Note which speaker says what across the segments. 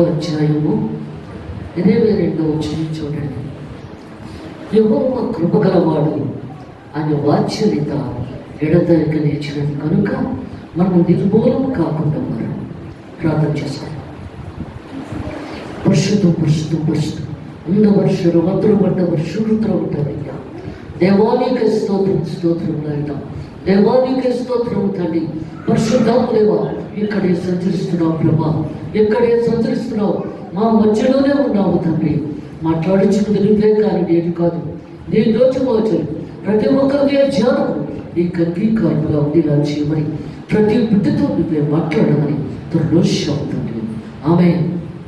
Speaker 1: అధ్యాయము 22వ వచనం చూడండి. యెహోవా కృపగలవాడు, ఆయన వాత్సల్యత ఎడతెగక నిలిచినది కనుక మనం నిర్మూలం కాకుండా మనం ప్రార్థన చేస్తాం. పరిశుద్ధం ఉన్నవర్షరు వందరబడ్డవారు శూరుతులు ఉంటారయ్యా. దేవానికి స్తోత్రం నాయన, దేవానికి స్తోత్రం తండ్రి. పరిశుద్ధాత్మదేవా, ఇక్కడే సంచరిస్తున్నావు ప్రభా, ఎక్కడే సంచరిస్తున్నావు, మా మధ్యలోనే ఉన్నావు తండ్రి. మాట్లాడించుకుంది నువ్వే కానీ నేను కాదు, నీ దోచమోచు ప్రతి ఒక్కరి ధ్యానం నీకు అంగీకారంగా ఉండేలా చేయమని, ప్రతి బిడ్డతో నువ్వే మాట్లాడమని త్వరలోషం తండ్రి. ఆమేన్.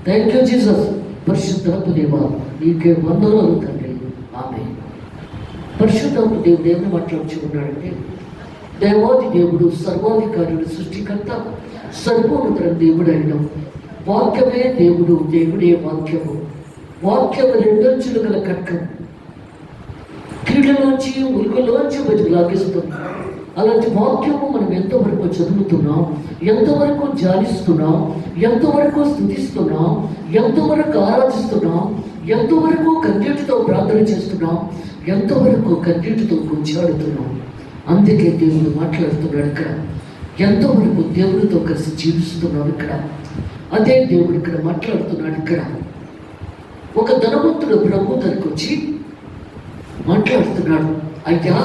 Speaker 1: Thank you Jesus. పరిశుద్ధాత్మదేవా, నీకే వందనాలు తండ్రి. ఆమేన్. పరిశుద్ధాత్మదేవుడు ఏమని మాట్లాడుచుకున్నాడంటే, దేవాది దేవుడు, సర్వాధికారుడు, సృష్టికర్త, సర్వోన్నత దేవుడు అయిన వాక్యమే దేవుడు, దేవుడే వాక్యము. వాక్యము రెండంచులు గల ఖడ్గం, కీళ్ళలోంచి ఉరుగులోంచి బయటకు లాగేస్తుంది. అలాంటి వాక్యము మనం ఎంతవరకు చదువుతున్నాం, ఎంతవరకు ధ్యానిస్తున్నాం, ఎంతవరకు స్తుతిస్తున్నాం, ఎంతవరకు ఆరాధిస్తున్నాం, ఎంతవరకు కన్నీటితో ప్రార్థన చేస్తున్నాం, ఎంతవరకు కన్నీటితో కూర్చాడుతున్నాం. అందుకే దేవుడు మాట్లాడుతున్నాడు ఇక్కడ. ఎంతవరకు దేవుడితో కలిసి జీవిస్తున్నాడు ఇక్కడ. అదే దేవుడు ఇక్కడ మాట్లాడుతున్నాడు. ఇక్కడ ఒక ధనవంతుడు ప్రభు దగ్గరికి వచ్చి మాట్లాడుతున్నాడు. అయ్యా,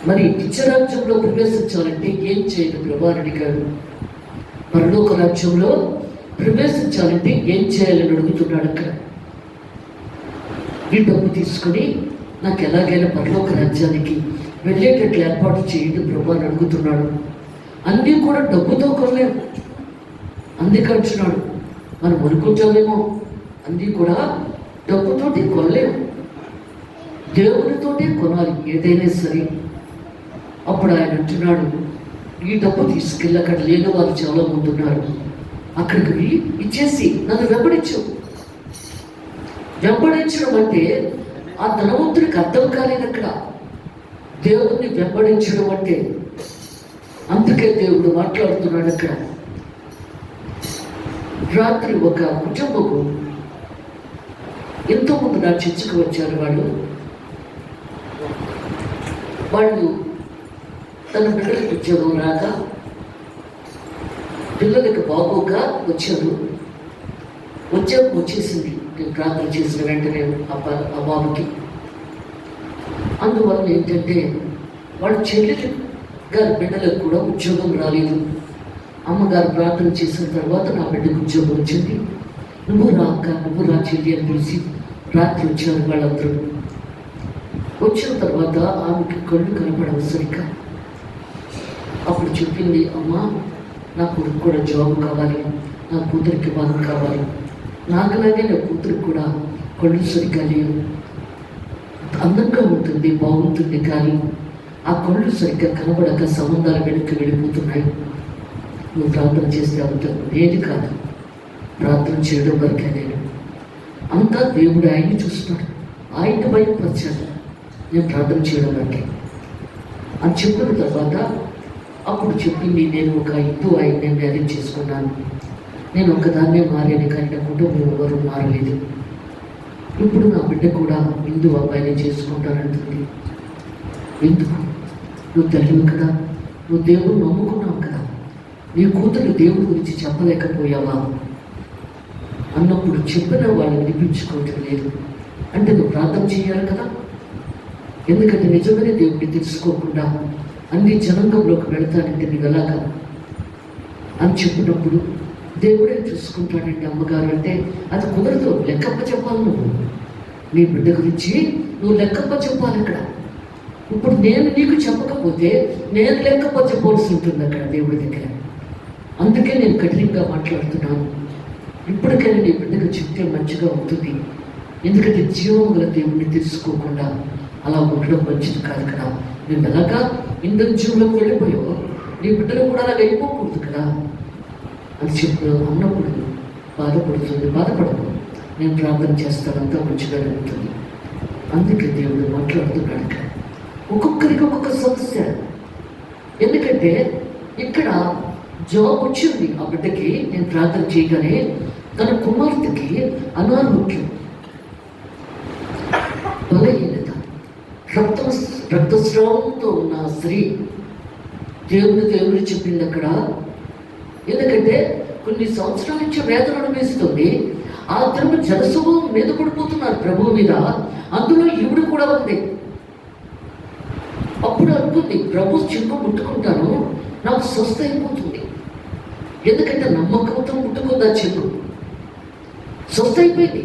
Speaker 1: మరి నిత్యరాజ్యంలో ప్రవేశించాలంటే ఏం చేయాలి ప్రభు అని అడిగాడు. పరలోక రాజ్యంలో ప్రవేశించాలంటే ఏం చేయాలని అడుగుతున్నాడు. అక్కడ ఈ డబ్బు తీసుకుని నాకు ఎలాగైనా పరలోక రాజ్యానికి వెళ్ళేటట్లు ఏర్పాటు చేయండి ప్రభు అని అడుగుతున్నాడు. అన్నీ కూడా డబ్బుతో కొనలేము. అందుకంటున్నాడు, మనం అనుకుంటామేమో అన్నీ కూడా డబ్బుతోటి కొనలేము, దేవునితోటే కొనాలి ఏదైనా సరే. అప్పుడు ఆయన అంటున్నాడు, ఈ డబ్బు తీసుకెళ్ళి అక్కడ లేని వాళ్ళు చాలా మంది ఉన్నారు, అక్కడికి ఇచ్చేసి నన్ను వెంబడించు. వెంబడించడం అంటే ఆ ధనవంతుడికి అర్థం కాలేదు అక్కడ దేవుణ్ణి వెంబడించడం అంటే. అందుకే దేవుడు మాట్లాడుతున్నాడు అక్కడ. రాత్రి ఒక కుటుంబము ఎంతోమంది నా చర్చకు వచ్చారు. వాళ్ళు తన పిల్లలకి ఉద్యోగం రాక, పిల్లలకి బాగోక వచ్చారు. ఉద్యోగం వచ్చేసింది నేను ప్రార్థన చేసిన వెంటనే ఆ బాబుకి. అందువల్ల ఏంటంటే వాళ్ళ చెల్లెలు గారి బిడ్డలకు కూడా ఉద్యోగం రాలేదు. అమ్మగారు ప్రార్థన చేసిన తర్వాత నా బిడ్డకు ఉద్యోగం వచ్చింది. నువ్వు రా చెల్లి అని పిలిచి రాత్రి వచ్చారు వాళ్ళందరూ. వచ్చిన తర్వాత ఆమెకి కళ్ళు కనపడవు సరిగ్గా. అప్పుడు చెప్పింది, అమ్మా, నా కొడుకు కూడా జాబ్ కావాలి, నా కూతురికి బాగా కావాలి, నాకులాగే నా కూతురికి కూడా కళ్ళు సరిగ్గా లేవు. అందంగా ఉంటుంది, బాగుంటుంది, కానీ ఆ కళ్ళు సరిగ్గా కనబడక సంబంధాలు వెనక్కి వెళ్ళిపోతున్నాయి. నువ్వు ప్రార్థన చేస్తే అవుతావు. ఏది కాదు, ప్రార్థన చేయడం వరకే. నేను అంతా దేవుడు ఆయన్ని చూస్తున్నాడు, ఆయన్ని భయపరిచాడు. నేను ప్రార్థన చేయడం వరకే అని చెప్పిన తర్వాత అప్పుడు చెప్పింది, నేను ఒక హిందూ ఆయన్ని మ్యారేజ్ చేసుకున్నాను, నేను ఒకదాన్నే మారాను, కానీ నా కుటుంబం ఎవరు మారలేదు. ఇప్పుడు నా బిడ్డ కూడా హిందూ అబ్బాయిని చేసుకుంటానంటుంది. ఎందుకు? నువ్వు తల్లివి కదా, నువ్వు దేవుడు నమ్ముకున్నావు కదా, నీ కూతురు దేవుడి గురించి చెప్పలేకపోయావా అన్నప్పుడు చెప్పిన వాళ్ళు వినిపించుకోవటం లేదు. అంటే నువ్వు ప్రార్థన చేయాలి కదా. ఎందుకంటే నిజమైన దేవుడిని తెలుసుకోకుండా అన్ని జనాంగంలోకి వెళతానంటే నీవు ఎలాగా అని చెప్పినప్పుడు దేవుడే చూసుకుంటాడండి అమ్మగారు అంటే అది కుదరదు. లెక్కప్ప చెప్పాలి. నువ్వు నీ బిడ్డ గురించి నువ్వు లెక్కప్ప చెప్పాలి అక్కడ. ఇప్పుడు నేను నీకు చెప్పకపోతే నేను లెక్కప్ప చెప్పవలసి ఉంటుంది అక్కడ దేవుడి దగ్గర. అందుకే నేను కఠినంగా మాట్లాడుతున్నాను. ఇప్పటికైనా నీ బిడ్డకు చెప్తే మంచిగా ఉంటుంది. ఎందుకంటే జీవం గల దేవుడిని తెలుసుకోకుండా అలా ఉండడం మంచిది కాదు కదా. నువ్వు ఎలాగా ఇంద్ర జీవులకు వెళ్ళిపోయావు, నీ బిడ్డలు కూడా అలా వెళ్ళిపోకూడదు కదా అని చెప్పు అన్నప్పుడు బాధపడుతుంది. బాధపడదు, నేను ప్రార్థన చేస్తాను, అంతా మంచిగా జరుగుతుంది. అందుకే దేవుడు మాట్లాడుతున్నాడు ఇక్కడ. ఒక్కొక్కరికి ఒక్కొక్క సమస్య. ఎందుకంటే ఇక్కడ జాబ్ వచ్చింది ఆ బిడ్డకి. నేను ప్రార్థన చేయగానే తన కుమార్తెకి అనారోగ్యం, బలహీనత, రక్తస్రావంతో ఉన్న స్త్రీ దేవుడు చెప్పింది అక్కడ. ఎందుకంటే కొన్ని సంవత్సరాల నుంచి వేదన అనుభవిస్తుంది. ఆ దినము జనసమూహం మీద పడిపోతున్నారు ప్రభువు మీద, అందులో ఈవిడ కూడా ఉంది. అప్పుడు అనుకుంది, ప్రభు చెంప ముట్టుకుంటాను నాకు స్వస్థ అయిపోతుంది. ఎందుకంటే నమ్మకంతో ముట్టుకుందా చెంపు, స్వస్థ అయిపోయింది.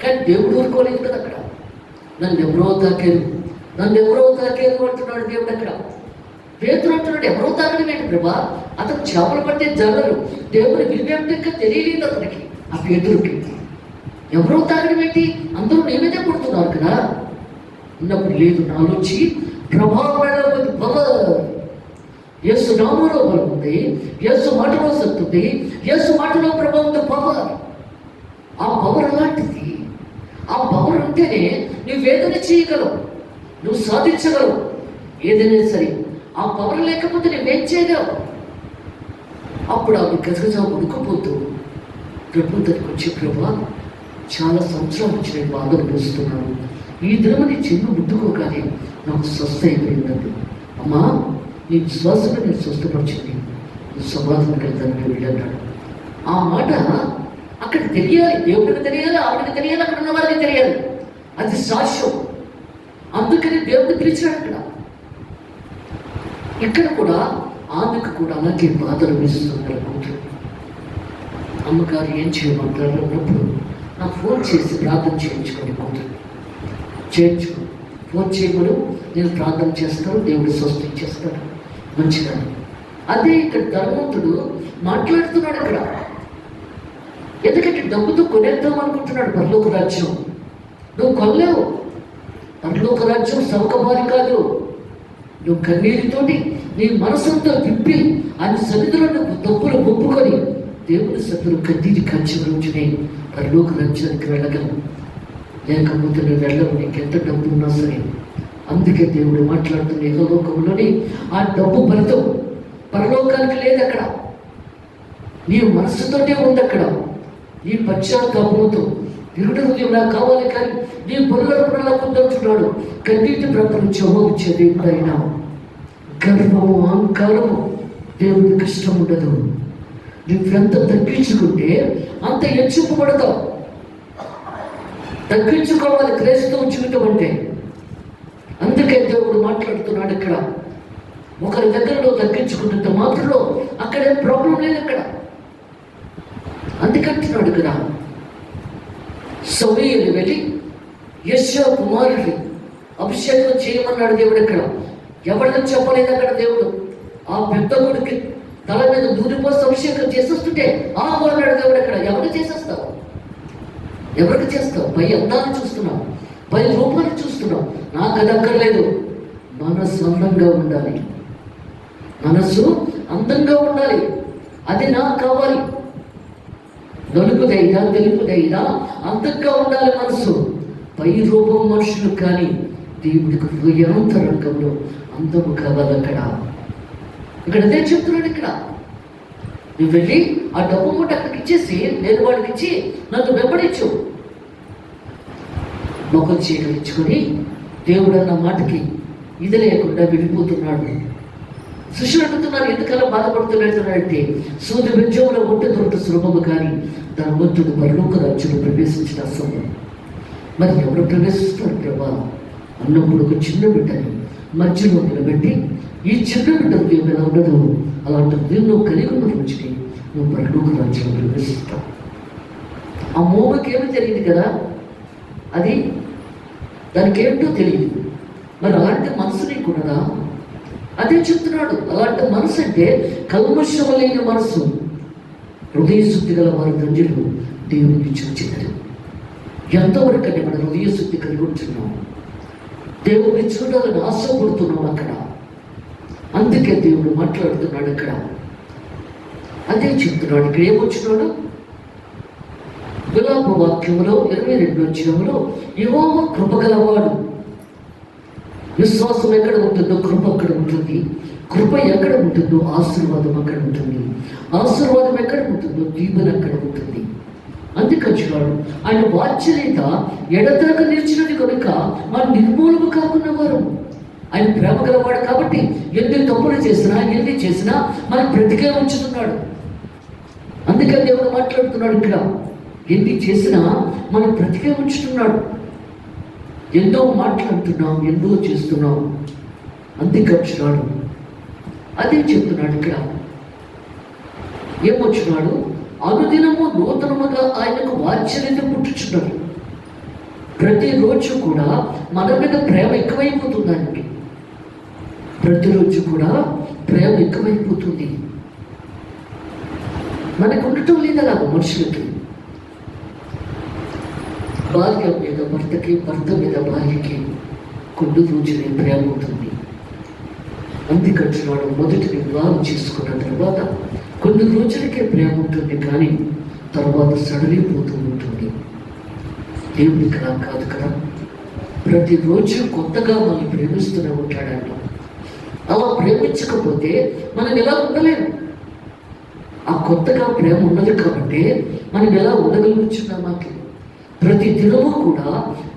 Speaker 1: కానీ దేవుడు ఊరుకోలేదు కదా అక్కడ. నన్ను ఎవరో తాకారు అంటున్నాడు దేవుడు అక్కడ. పేతురు అంటున్నాడు, ఎవరో తాకడం ఏంటి ప్రభా, అతను చేపలు పట్టే జల్లరు, దేవుని విలువేంటో తెలియలేదు అతనికి. ఆ పేతురుకి ఎవరో తాకడం ఏంటి, అందరూ నీ మీదే పుడుతున్నారు కదా ఉన్నప్పుడు. లేదు, నాలోంచి ప్రభావం పవర్, యేసు నామములో బలం ఉంది, యేసు మాటలో శక్తి ఉంది, యేసు మాటలో ప్రభావంతో పవర్. ఆ పవర్ అలాంటిది. ఆ పవర్ ఉంటేనే నువ్వు వేదన చేయగలవు, నువ్వు సాధించగలవు ఏదైనా సరే. ఆ పవర్ లేకపోతే నువ్వేం చేయగలవు. అప్పుడు ఆమె గజగజ ఉడుకుపోతూ ప్రభు దగ్గరికి వచ్చి, ప్రభా చాలా సంవత్సరాల నుంచి నేను బాధ అనుభవిస్తున్నాను, ఈ దినము నీ చెన్ను ముట్టుకోగానే నాకు స్వస్థ అయిపోయిందండి. అమ్మా నీ విశ్వాసమే నేను స్వస్థపరిచింది, నువ్వు సమాధానం వెళ్తానని వెళ్ళన్నాడు. ఆ మాట అక్కడ తెలియాలి, దేవుడికి తెలియాలి, ఆవిడకి తెలియాలి, అక్కడ ఉన్న వారికి తెలియాలి. అది సాక్ష్యం. అందుకని దేవుడిని పిలిచాడు అక్కడ. ఇక్కడ కూడా ఆమెకు కూడా అలాగే బాధ అనిపిస్తున్నారు కూతురు. అమ్మగారు ఏం చేయమంటారు అన్నప్పుడు నాకు ఫోన్ చేసి ప్రార్థన చేయించుకోండి కూతురు, చేయించుకో, ఫోన్ చేయమను, నేను ప్రార్థన చేస్తాను, దేవుడు స్వస్థ చేస్తాడు, మంచిదని. అదే ఇక్కడ ధనవంతుడు మాట్లాడుతున్నాడు ఇక్కడ. ఎందుకంటే డబ్బుతో కొనేద్దాం అనుకుంటున్నాడు పరలోక రాజ్యం. నువ్వు కొనలేవు. పరలోక రాజ్యం సౌకబారి కాదు. నువ్వు కన్నీటితోటి నీ మనసంతా విప్పి ఆయన సన్నిధిలో నువ్వు తప్పులు ఒప్పుకొని దేవుని సభ్యులు కన్నీటి కంచె ఉంచునే పరలోక రాజ్యానికి వెళ్ళగలవు. లేకపోతే నువ్వు వెళ్ళవు, నీకెంత డబ్బు ఉన్నా సరే. అందుకే దేవుడు మాట్లాడుతున్న ఏకలోకంలోని ఆ డబ్బు ఫలితం పరలోకానికి లేదు. అక్కడ నీ మనస్సుతోటే ఉంది. అక్కడ నీ పశ్చాత్తాపంతో విరుడు హృదయం నాకు కావాలి, కానీ నీ బుర్రలా పొందుతున్నాడు. కన్నీటి ప్రపంచమోచ్చే దేవుడైనా గర్వము అహంకారము దేవుడికి ఇష్టం ఉండదు. నువ్వెంత తగ్గించుకుంటే అంత హెచ్చింపబడతావు. తగ్గించుకోవాలి క్రైస్తవ జీవితం అంటే. అందుకే దేవుడు మాట్లాడుతున్నాడు ఇక్కడ. ఒకరి దగ్గరలో తగ్గించుకుంటే మాత్రంలో అక్కడేం ప్రాబ్లం లేదు. అక్కడ అందుకంటున్నాడు కదా, సమూయేలు వెళ్ళి యెషయా కుమారుడిని అభిషేకం చేయమన్నాడు దేవుడు. ఇక్కడ ఎవరిని చెప్పలేదు అక్కడ దేవుడు. ఆ పెద్ద కొడుకు తల మీద నూనె పోసి అభిషేకం చేసేస్తుంటే ఆ అన్నాడు దేవుడు. ఇక్కడ ఎవరు చేసేస్తావు, ఎవరికి చేస్తావు? పై అందాన్ని చూస్తున్నావు, పై రూపాన్ని చూస్తున్నావు. నాకు అది అక్కర్లేదు. మనస్సు అందంగా ఉండాలి, మనస్సు అందంగా ఉండాలి, అది నాకు కావాలి. నలుపుదైనా తెలుపుదైనా అందంగా ఉండాలి మనసు. పై రూపం మనుషులు కానీ దేవుడికి హృదయాంతరంగంలో అందము కావాలి. ఇక్కడ అదే చెప్తున్నాడు. ఇక్కడ నువ్వు వెళ్ళి ఆ డబ్బు మూట అక్కడికి ఇచ్చేసి, నేను వాడికి ఇచ్చి నన్ను వెంబడించు. మొక్కలు చీకరించుకొని దేవుడు అన్న మాటకి ఇది లేకుండా వెళ్ళిపోతున్నాడు. శిష్యులు అడుగుతున్నారు, ఎందుకలా బాధపడుతున్నాడంటే సూది విద్యంలో ఉంటే దొరక సులభము, కానీ ధనవంతుడు పరలోక రాజ్యంలో ప్రవేశించిన అసంభవం. మరి ఎవరు ప్రవేశిస్తారు ప్రభా అన్నప్పుడు ఒక చిన్న బిడ్డని మధ్యలో నిలబెట్టి, ఈ చిన్న బిడ్డ హృదయం ఎలా ఉండదు అలాంటి హృదయం నువ్వు కలిగి ఉన్న రోజుని నువ్వు పరలోక రాజ్యంలో ప్రవేశిస్తావు. ఆ మోమకి ఏమీ తెలియదు కదా, అది దానికి ఏంటో తెలియదు. మరి అలాంటి మనసు నీకు ఉన్నదా? అదే చెప్తున్నాడు. అలాంటి మనసు అంటే కల్మషము లేని మనసు. హృదయ శుద్ధి గల వారి ధన్యులు దేవుని చూచినారు. ఎంతవరకు అంటే మన హృదయ శుద్ధి కలిగి ఉంటున్నాం, దేవుడిని చూడాలని ఆశపడుతున్నాం అక్కడ. అందుకే దేవుడు మాట్లాడుతున్నాడు అక్కడ. అదే చెప్తున్నాడు. ఇక్కడ ఏమొచ్చినాడు? విలాప వాక్యంలో 22వ అధ్యాయంలో యెహోవా కృపగలవాడు. విశ్వాసం ఎక్కడ ఉంటుందో కృప అక్కడ ఉంటుంది. కృప ఎక్కడ ఉంటుందో ఆశీర్వాదం అక్కడ ఉంటుంది, ఆశీర్వాదం ఎక్కడ ఉంటుందో దీవెన అక్కడ ఉంటుంది. అందుకొచ్చినాడు ఆయన వాత్సల్యత ఎడతెగక నిలిచినది కనుక మనం నిర్మూలము కాకున్న వారు. ఆయన ప్రేమ గలవాడు కాబట్టి ఎన్ని తప్పులు చేసినా ఎన్ని చేసినా మనం బ్రతికే ఉంచుతున్నాడు. అందుకే దేవుడు మాట్లాడుతున్నాడు ఇక్కడ, ఎన్ని చేసినా మనం బ్రతికే ఉంచుతున్నాడు. ఎన్నో మాట్లాడుతున్నాం, ఎన్నో చేస్తున్నాం. అందుకొచ్చినాడు అదే చెప్తున్నాడు ఇక్కడ. ఏమొచ్చినాడు? అనుదినము నూతనముగా ఆయనకు వాత్సల్యత పుట్టుచున్నాడు. ప్రతిరోజు కూడా మన మీద ప్రేమ ఎక్కువైపోతుందండి. ప్రతిరోజు కూడా ప్రేమ ఎక్కువైపోతుంది. మనకు ఉండటం లేదా మనుషులకి? భార్య మీద భర్తకి, భర్త మీద భార్యకి కొన్ని రోజులే ప్రేమ ఉంటుంది. అందుకంటున్నాడు మొదటి వివాహం చేసుకున్న తర్వాత కొన్ని రోజులకే ప్రేమ ఉంటుంది, కానీ తర్వాత సడలిపోతూ ఉంటుంది. దేవుడికి అలా కాదు కదా, ప్రతిరోజు కొత్తగా మనం ప్రేమిస్తూనే ఉంటాడంట. అలా ప్రేమించకపోతే మనం ఎలా ఉండలేము. ఆ కొత్తగా ప్రేమ ఉన్నది కాబట్టి మనం ఎలా ఉండగలుగుతున్నామాకి? ప్రతి దినము కూడా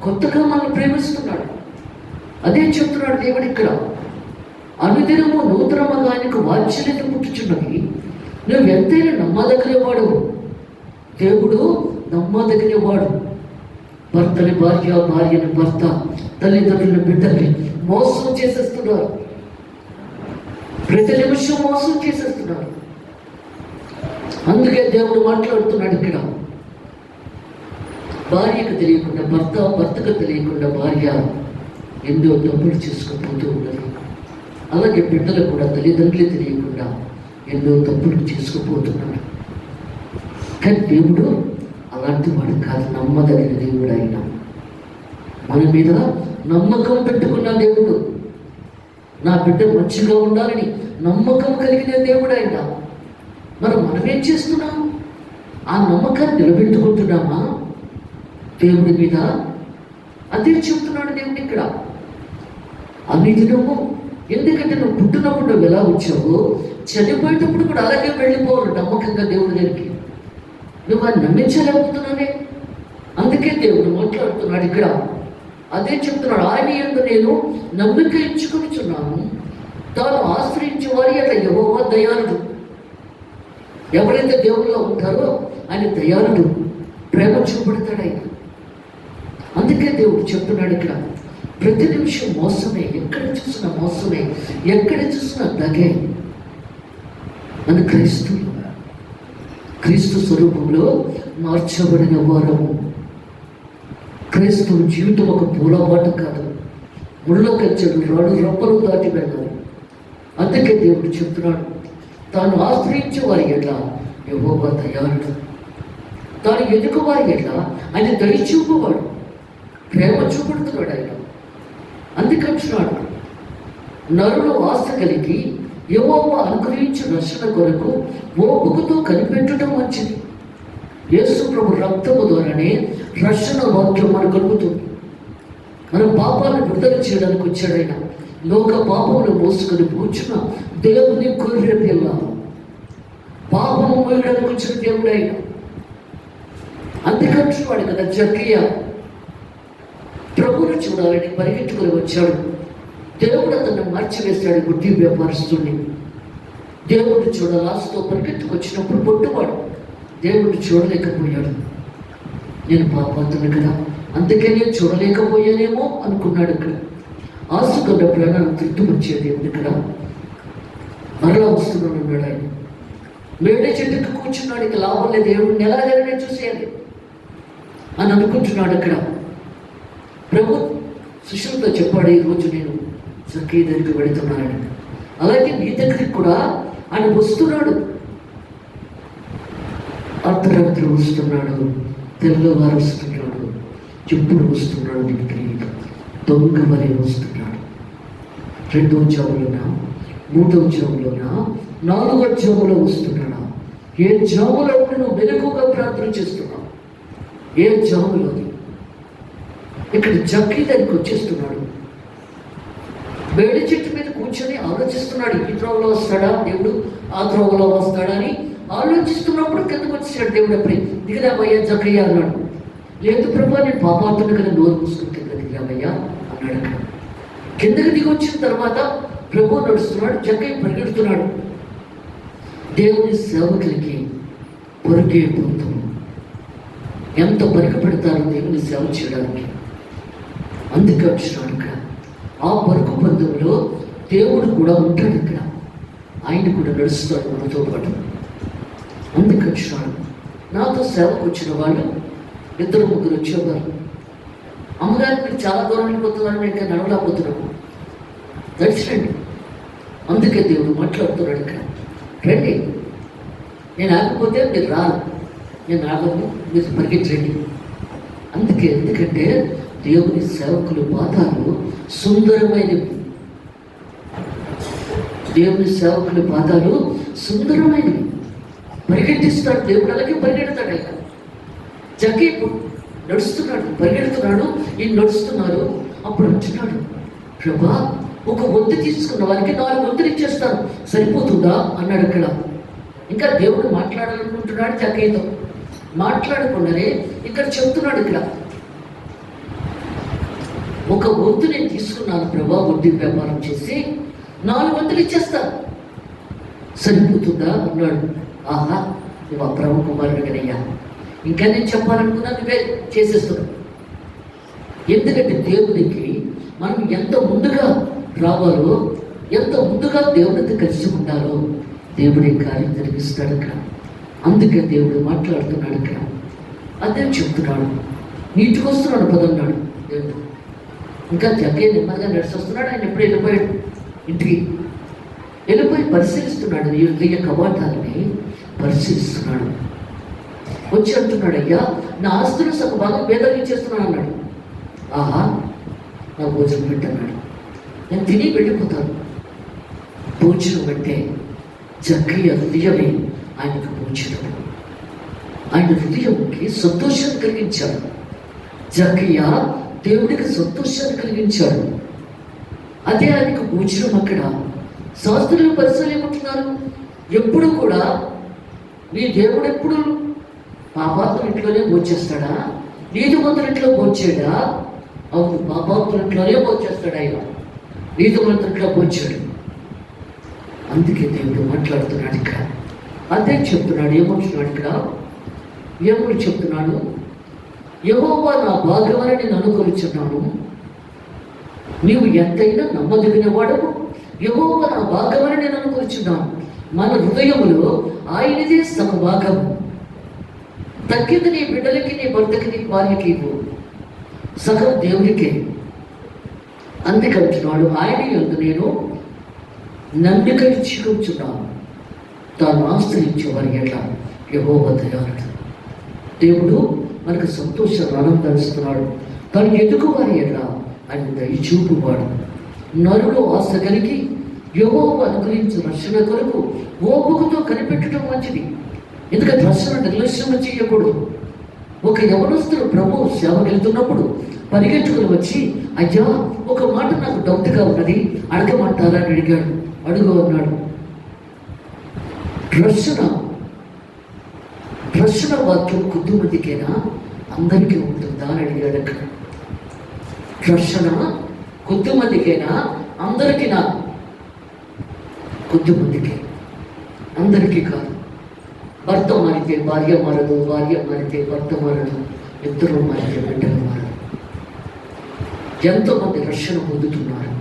Speaker 1: కొత్తగా మనం ప్రేమిస్తున్నాడు. అదే చెప్తున్నాడు దేవుడు ఇక్కడ. అనుదినము నూతనముగా ఆయనకు వాత్సల్యత పుట్టుచున్నది. నువ్వు ఎంతైనా నమ్మదగినవాడు. దేవుడు నమ్మదగినవాడు. భర్తని భార్య, భార్యని భర్త, తల్లిదండ్రుల బిడ్డల్ని మోసం చేసేస్తున్నారు. ప్రతి నిమిషం మోసం చేసేస్తున్నారు. అందుకే దేవుడు మాట్లాడుతున్నాడు ఇక్కడ. భార్యకు తెలియకుండా భర్త, భర్తకు తెలియకుండా భార్య ఎన్నో తప్పులు చేసుకుపోతూ ఉన్నది. అలాగే బిడ్డలు కూడా తల్లిదండ్రులు తెలియకుండా ఎన్నో తప్పులు చేసుకుపోతున్నాడు. కానీ దేవుడు అలాంటి వాడు కాదు, నమ్మదగిన దేవుడు. ఆయన మన మీద నమ్మకం పెట్టుకున్న దేవుడు. నా బిడ్డ మంచిగా ఉండాలని నమ్మకం కలిగిన దేవుడు ఆయన. మనమేం చేస్తున్నాం? ఆ నమ్మకాన్ని నిలబెట్టుకుంటున్నామా దేవుడి మీద? అదే చెప్తున్నాడు దేవుడు ఇక్కడ. అనుదినము, ఎందుకంటే నువ్వు పుట్టినప్పుడు నువ్వు ఎలా వచ్చావో చనిపోయేటప్పుడు కూడా అలాగే వెళ్ళిపోవాలి నమ్మకంగా దేవుడి దగ్గరికి. నువ్వు ఆయన నమ్మించలేకపోతున్నానే. అందుకే దేవుడు మాట్లాడుతున్నాడు ఇక్కడ. అదే చెప్తున్నాడు, ఆయన యందు నేను నమ్మిక ఇచ్చుకొనిచున్నాను, తాను ఆశ్రయించే వారి అట్లా యెహోవా దయాళుడు. ఎవరైతే దేవుల్లో ఉంటారో ఆయన దయాళుడు, ప్రేమ చూపెడతాడు ఆయన. అందుకే దేవుడు చెప్తున్నాడు ఇక్కడ, ప్రతి నిమిషం మోసమే, ఎక్కడ చూసినా మోసమే, ఎక్కడ చూసినా దగే. మన క్రీస్తు స్వరూపంలో మార్చబడిన వారము. క్రైస్తవ జీవితం ఒక పూలబాట కాదు, ముళ్ళ కంచెలు, రాడు రప్పలు దాటి వెళ్ళాలి. అందుకే దేవుడు చెప్తున్నాడు, తాను ఆశ్రయించే వారి ఎట్లా యెహోవా దయాళుడు, తాను ఎదుగు వారి ఎట్లా ఆయన దయ చూపువాడు, ప్రేమ చూపెడుతున్నాడు ఆయన. అందుకంటున్నాడు, నరులు ఆశ కలిగి యెహోవా అనుగ్రహించిన రక్షణ కొరకు ఓపుకతో కనిపెట్టడం మంచిది. యేసు ప్రభు రక్తము ద్వారానే రక్షణ వాక్యం మనకు కలుగుతుంది. మన పాపాలను విడుదల చేయడానికి వచ్చాడు ఆయన. లోక పాపములు మోసుకొని కూర్చున్న దేవుని గొర్రె పిల్ల, పాపము మోయడానికి వచ్చిన దేవుడు ఆయన. అందుకంటున్నాడు కదా జక్కయ్య, ప్రభువును చూడాలని పరిగెత్తుకొని వచ్చాడు. దేవుడు అతన్ని మార్చివేశాడు, గుడ్డి వ్యాపారస్తుడిని. దేవుడు చూడాలాసుతో పరిగెత్తుకొచ్చినప్పుడు పొట్టువాడు దేవుడు చూడలేకపోయాడు. నేను పాపాత్తుని కదా, అందుకే నేను చూడలేకపోయానేమో అనుకున్నాడు. ఇక్కడ ఆశకున్న ప్రాణాలు తృప్తిపరిచే దేవుడు ఇక్కడ మరలా వస్తున్నాడు అన్నాడు ఆయన. మేడే చెట్టుకు కూర్చున్నాడు, ఇక లాభం లేదు, దేవుడిని ఎలాగైనా చూసేయాలి అని అనుకుంటున్నాడు. అక్కడ ప్రభు శిష్యులతో చెప్పాడు, ఈరోజు నేను జక్కయ్య దగ్గరికి వెళుతున్నానని. అలాగే నీ దగ్గరికి కూడా ఆయన వస్తున్నాడు. అర్ధరాత్రి వస్తున్నాడు, తెల్లవారు వస్తున్నాడు, ఎప్పుడు వస్తున్నాడు నీకు తెలియదు. దొంగ వలె వస్తున్నాడు. 2వ జాములోనా, 3వ జాములోనా, 4వ జాములో వస్తున్నాడా? ఏ జాములో నువ్వు మెలకుగా ప్రార్థన చేస్తున్నావు? ఏ జాములోని? ఇక్కడ జక్కయ్య దగ్గరికి వచ్చేస్తున్నాడు. వేడి చెట్టు మీద కూర్చొని ఆలోచిస్తున్నాడు, ఈ త్రోవలో వస్తాడా దేవుడు, ఆ త్రోవలో వస్తాడా అని ఆలోచిస్తున్నప్పుడు కిందకు వచ్చేసాడు దేవుడు. అప్పుడే దిగిరావయ్యా జక్కయ్య అన్నాడు. లేదు ప్రభా, నేను పాపాత్తుని కదా, నోరు మూసుకుని కింద దిగిరావయ్యా అన్నాడు. అక్కడ కిందకి దిగి వచ్చిన తర్వాత ప్రభు నడుస్తున్నాడు, జక్కయ్య పరిగెడుతున్నాడు. దేవుని సేవకులకి పొరిగే బృందం ఎంత పరిగెపెడతారో దేవుని సేవ చేయడానికి. అందుకే వచ్చినాడు ఇక్కడ. ఆ పరుగు బంధంలో దేవుడు కూడా ఉంటాడు ఇక్కడ, ఆయన కూడా నడుస్తాడు మనతో పాటు. అందుకు వచ్చినాడు. నాతో సేవకు వచ్చిన వాళ్ళు 2-3 వచ్చేవారు. అమ్మగారు మీరు చాలా దూరం వెళ్ళిపోతున్నారని ఇంకా నడవలేకపోతున్నాము, నడిచిరండి. అందుకే దేవుడు మాట్లాడుతున్నాడు ఇక్కడ, రండి, నేను ఆగిపోతే మీరు రారు, నేను ఆగను, మీరు పరిగెట్టండి. ఎందుకంటే దేవుని సేవకుల పాదాలు సుందరమైనవి. దేవుని సేవకుల పాదాలు సుందరమైనవి. పరిగెట్టిస్తాడు దేవుడు, అలాగే పరిగెడతాడు. ఆయన జక్కయ్య నడుస్తున్నాడు, పరిగెడుతున్నాడు, ఈయన నడుస్తున్నారు. అప్పుడు అంటున్నాడు, ప్రభా, ఒక వంతు తీసుకున్న వారికి 4 వంతులు ఇచ్చేస్తాను, సరిపోతుందా అన్నాడు. అక్కడ ఇంకా దేవుడు మాట్లాడాలనుకుంటున్నాడు జక్కయ్యతో. మాట్లాడకుండానే ఇక్కడ చెప్తున్నాడు, ఇక్కడ ఒక వంతు నేను తీసుకున్నాను ప్రభా, వడ్డీ వ్యాపారం చేసి 4 వంతులు ఇచ్చేస్తాను, సరిపోతుందా అన్నాడు. ఆహా, నువ్వు ఆ బ్రహ్మ కుమారుడు కదయ్యా, ఇంకా నేను చెప్పాలనుకున్నా నువ్వే చేసేస్తున్నావు. ఎందుకంటే దేవునికి మనం ఎంత ముందుగా రావాలో, ఎంత ముందుగా దేవుడితో కలిసి ఉండాలో దేవుడే కార్యం జరిగిస్తాడు ఇక్కడ. అందుకే దేవుడు మాట్లాడుతున్నాడు ఇక్కడ. అదే చెప్తున్నాడు. నీటికి వస్తున్నాడు పదన్నాడు దేవుడు. ఇంకా జక్కయ్య నెమ్మదిగా నడిచొస్తున్నాడు. ఆయన ఎప్పుడు వెళ్ళిపోయాడు ఇంటికి. వెళ్ళిపోయి పరిశీలిస్తున్నాడు, నీ హృదయ కవాటాలని పరిశీలిస్తున్నాడు. వచ్చి అంటున్నాడు, అయ్యా, నా ఆస్తులు సగం భాగం పేదలకు ఇచ్చేస్తున్నాను అన్నాడు. ఆహా, నా భోజనం పెట్టన్నాడు, నేను తిని వెళ్ళిపోతాను. భోజనం అంటే జక్కయ్య హృదయమే ఆయనకు భోజనం. ఆయన హృదయంకి సంతోషాన్ని కలిగించాడు. జక్కయ్య దేవుడికి సంతోషాన్ని కలిగించాడు. అదే ఆయనకు భోజనం. అక్కడ శాస్త్రులు పరిశీలన ఏమంటున్నారు, ఎప్పుడు కూడా నీ దేవుడు ఎప్పుడు పాపాత్తుల ఇంట్లోనే భోంచేస్తాడా, నీతిమంతుల ఇంట్లో భోంచేడా? అవును, పాపాత్తుల ఇంట్లోనే భోంచేస్తాడు ఆయన, నీతిమంతుల ఇంట్లో భోంచాడు. అందుకే దేవుడు మాట్లాడుతున్నాడు ఇక్కడ. అదే చెప్తున్నాడు. ఏమంటున్నాడు ఇక్కడ? ఏమని చెప్తున్నాడు? యెహోవా నా భాగమని నేను అనుకొనుచున్నాను, నీవు ఎంతైనా నమ్మదగిన వాడవు. యెహోవా నా భాగమని నేను అనుకొనుచున్నాను. మన హృదయములో ఆయనదే సగభాగము. తగ్గింది నీ బిడ్డలకి, నీ భర్తకి, నీ భార్యకి ఇవ్వు, సగం దేవుడికే. అందుకంటున్నాడు, ఆయన యందు నేను నమ్మిక ఇచ్చుకుంటున్నాను, తాను ఆశ్రయించేవారి ఎట్లా యెహోవా దయాళుడు. దేవుడు మనకు సంతోషాన్ని ఆనందిస్తున్నాడు. తను ఎదుగువారి ఎట్లా ఆయన దయచూపువాడు. నరుడు ఆశ కలిగి యెహోవా అనుగ్రహించిన రక్షణ కొరకు ఓపికతో కనిపెట్టడం మంచిది. ఎందుకంటే రక్షణ నిర్లక్ష్యం చేయకూడదు. ఒక యవనస్తుడు ప్రభు సేవకు వెళ్తున్నప్పుడు పరిగెట్టుకుని వచ్చి, అయ్యా, ఒక మాట నాకు డౌట్గా ఉన్నది, అడగమంటారా అని అడిగాడు. అడుగు అన్నాడు. రక్షణ వాక్యం కొద్దిమందికేనా, అందరికీ ఉంటుందా అని అడిగాడు. అక్కడ రక్షణ కొద్దిమందికేనా, అందరికీనా? కొద్దిమందికి, అందరికీ కాదు. భర్త మారితే భార్య మారదు, భార్య మారితే భర్త మారదు, ఇద్దరు మారితే బిడ్డలు మారదు. ఎంతోమంది రక్షణ పొందుతున్నారు.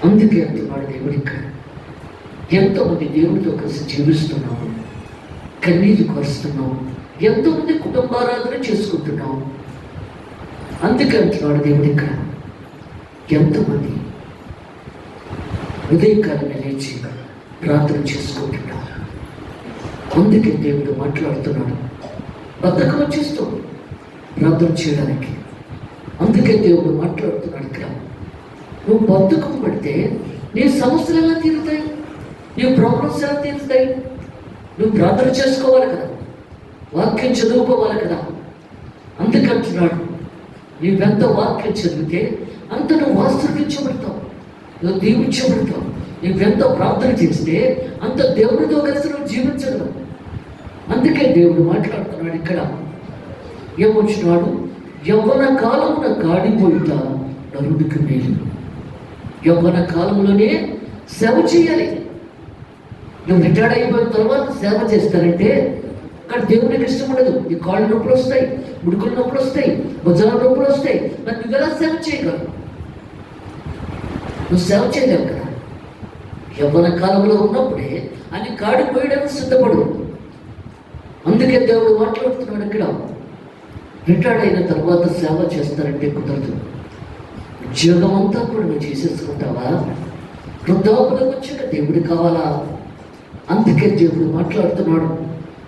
Speaker 1: అందుకే అంటున్నాడు దేవుడు ఇక్కడ. ఎంతోమంది దేవుడితో కలిసి జీవిస్తున్నాము, కన్నీరు కరుస్తున్నాము, ఎంతోమంది కుటుంబారాధన చేసుకుంటున్నాము. అందుకే అంటున్నాడు దేవుడు ఇక్కడ. ఎంతోమంది ఉదయకాలంలో లేచి ప్రార్థన చేసుకుంటున్నారు. అందుకే దేవుడు మాట్లాడుతున్నాడు. బద్ధకం వచ్చేస్తుంది ప్రార్థన చేయడానికి. అందుకే దేవుడు మాట్లాడుతున్నాడు ఇక్కడ. నువ్వు బద్ధకం పడితే నీ సమస్యలు ఎలా తీరుతాయి, నీ ప్రాబ్లమ్స్ ఎలా తీరుతాయి? నువ్వు ప్రార్థన చేసుకోవాలి కదా, వాక్యం చదువుకోవాలి కదా. అందుకంటున్నాడు, నీవెంత వాక్యం చదివితే అంత నువ్వు ఆశీర్వదించబడతావు. నువ్వు దీవించబడతావు. నువ్వెంత ప్రార్థన చేస్తే అంత దేవుడితో కలిసి నువ్వు జీవించగలవు. అందుకే దేవుడు మాట్లాడుతున్నాడు ఇక్కడ. ఏమొచ్చినాడు? యవ్వన కాలమున గాడిపోయిట నరుడికి మేలు. యవ్వన కాలంలోనే సేవ చేయాలి. నువ్వు రిటైర్డ్ అయిపోయిన తర్వాత సేవ చేస్తానంటే అక్కడ దేవునికి ఇష్టం ఉండదు. నీ కాళ్ళు నొప్పులు వస్తాయి, ముడుకులు నొప్పులు వస్తాయి, భుజాల నొప్పులు వస్తాయి. మరి నువ్వు ఎలా సేవ చేయగలవు? నువ్వు సేవ చేయలేవు కదా. యవ్వన కాలంలో ఉన్నప్పుడే అన్ని గాడిపోయడానికి సిద్ధపడు. అందుకే దేవుడు మాట్లాడుతున్నాడు ఇక్కడ. రిటైర్డ్ అయిన తర్వాత సేవ చేస్తారంటే కుదరదు. ఉద్యోగం అంతా కూడా నువ్వు చేసేసుకుంటావా? వృద్ధాపులకు వచ్చాక దేవుడు కావాలా? అందుకే దేవుడు మాట్లాడుతున్నాడు.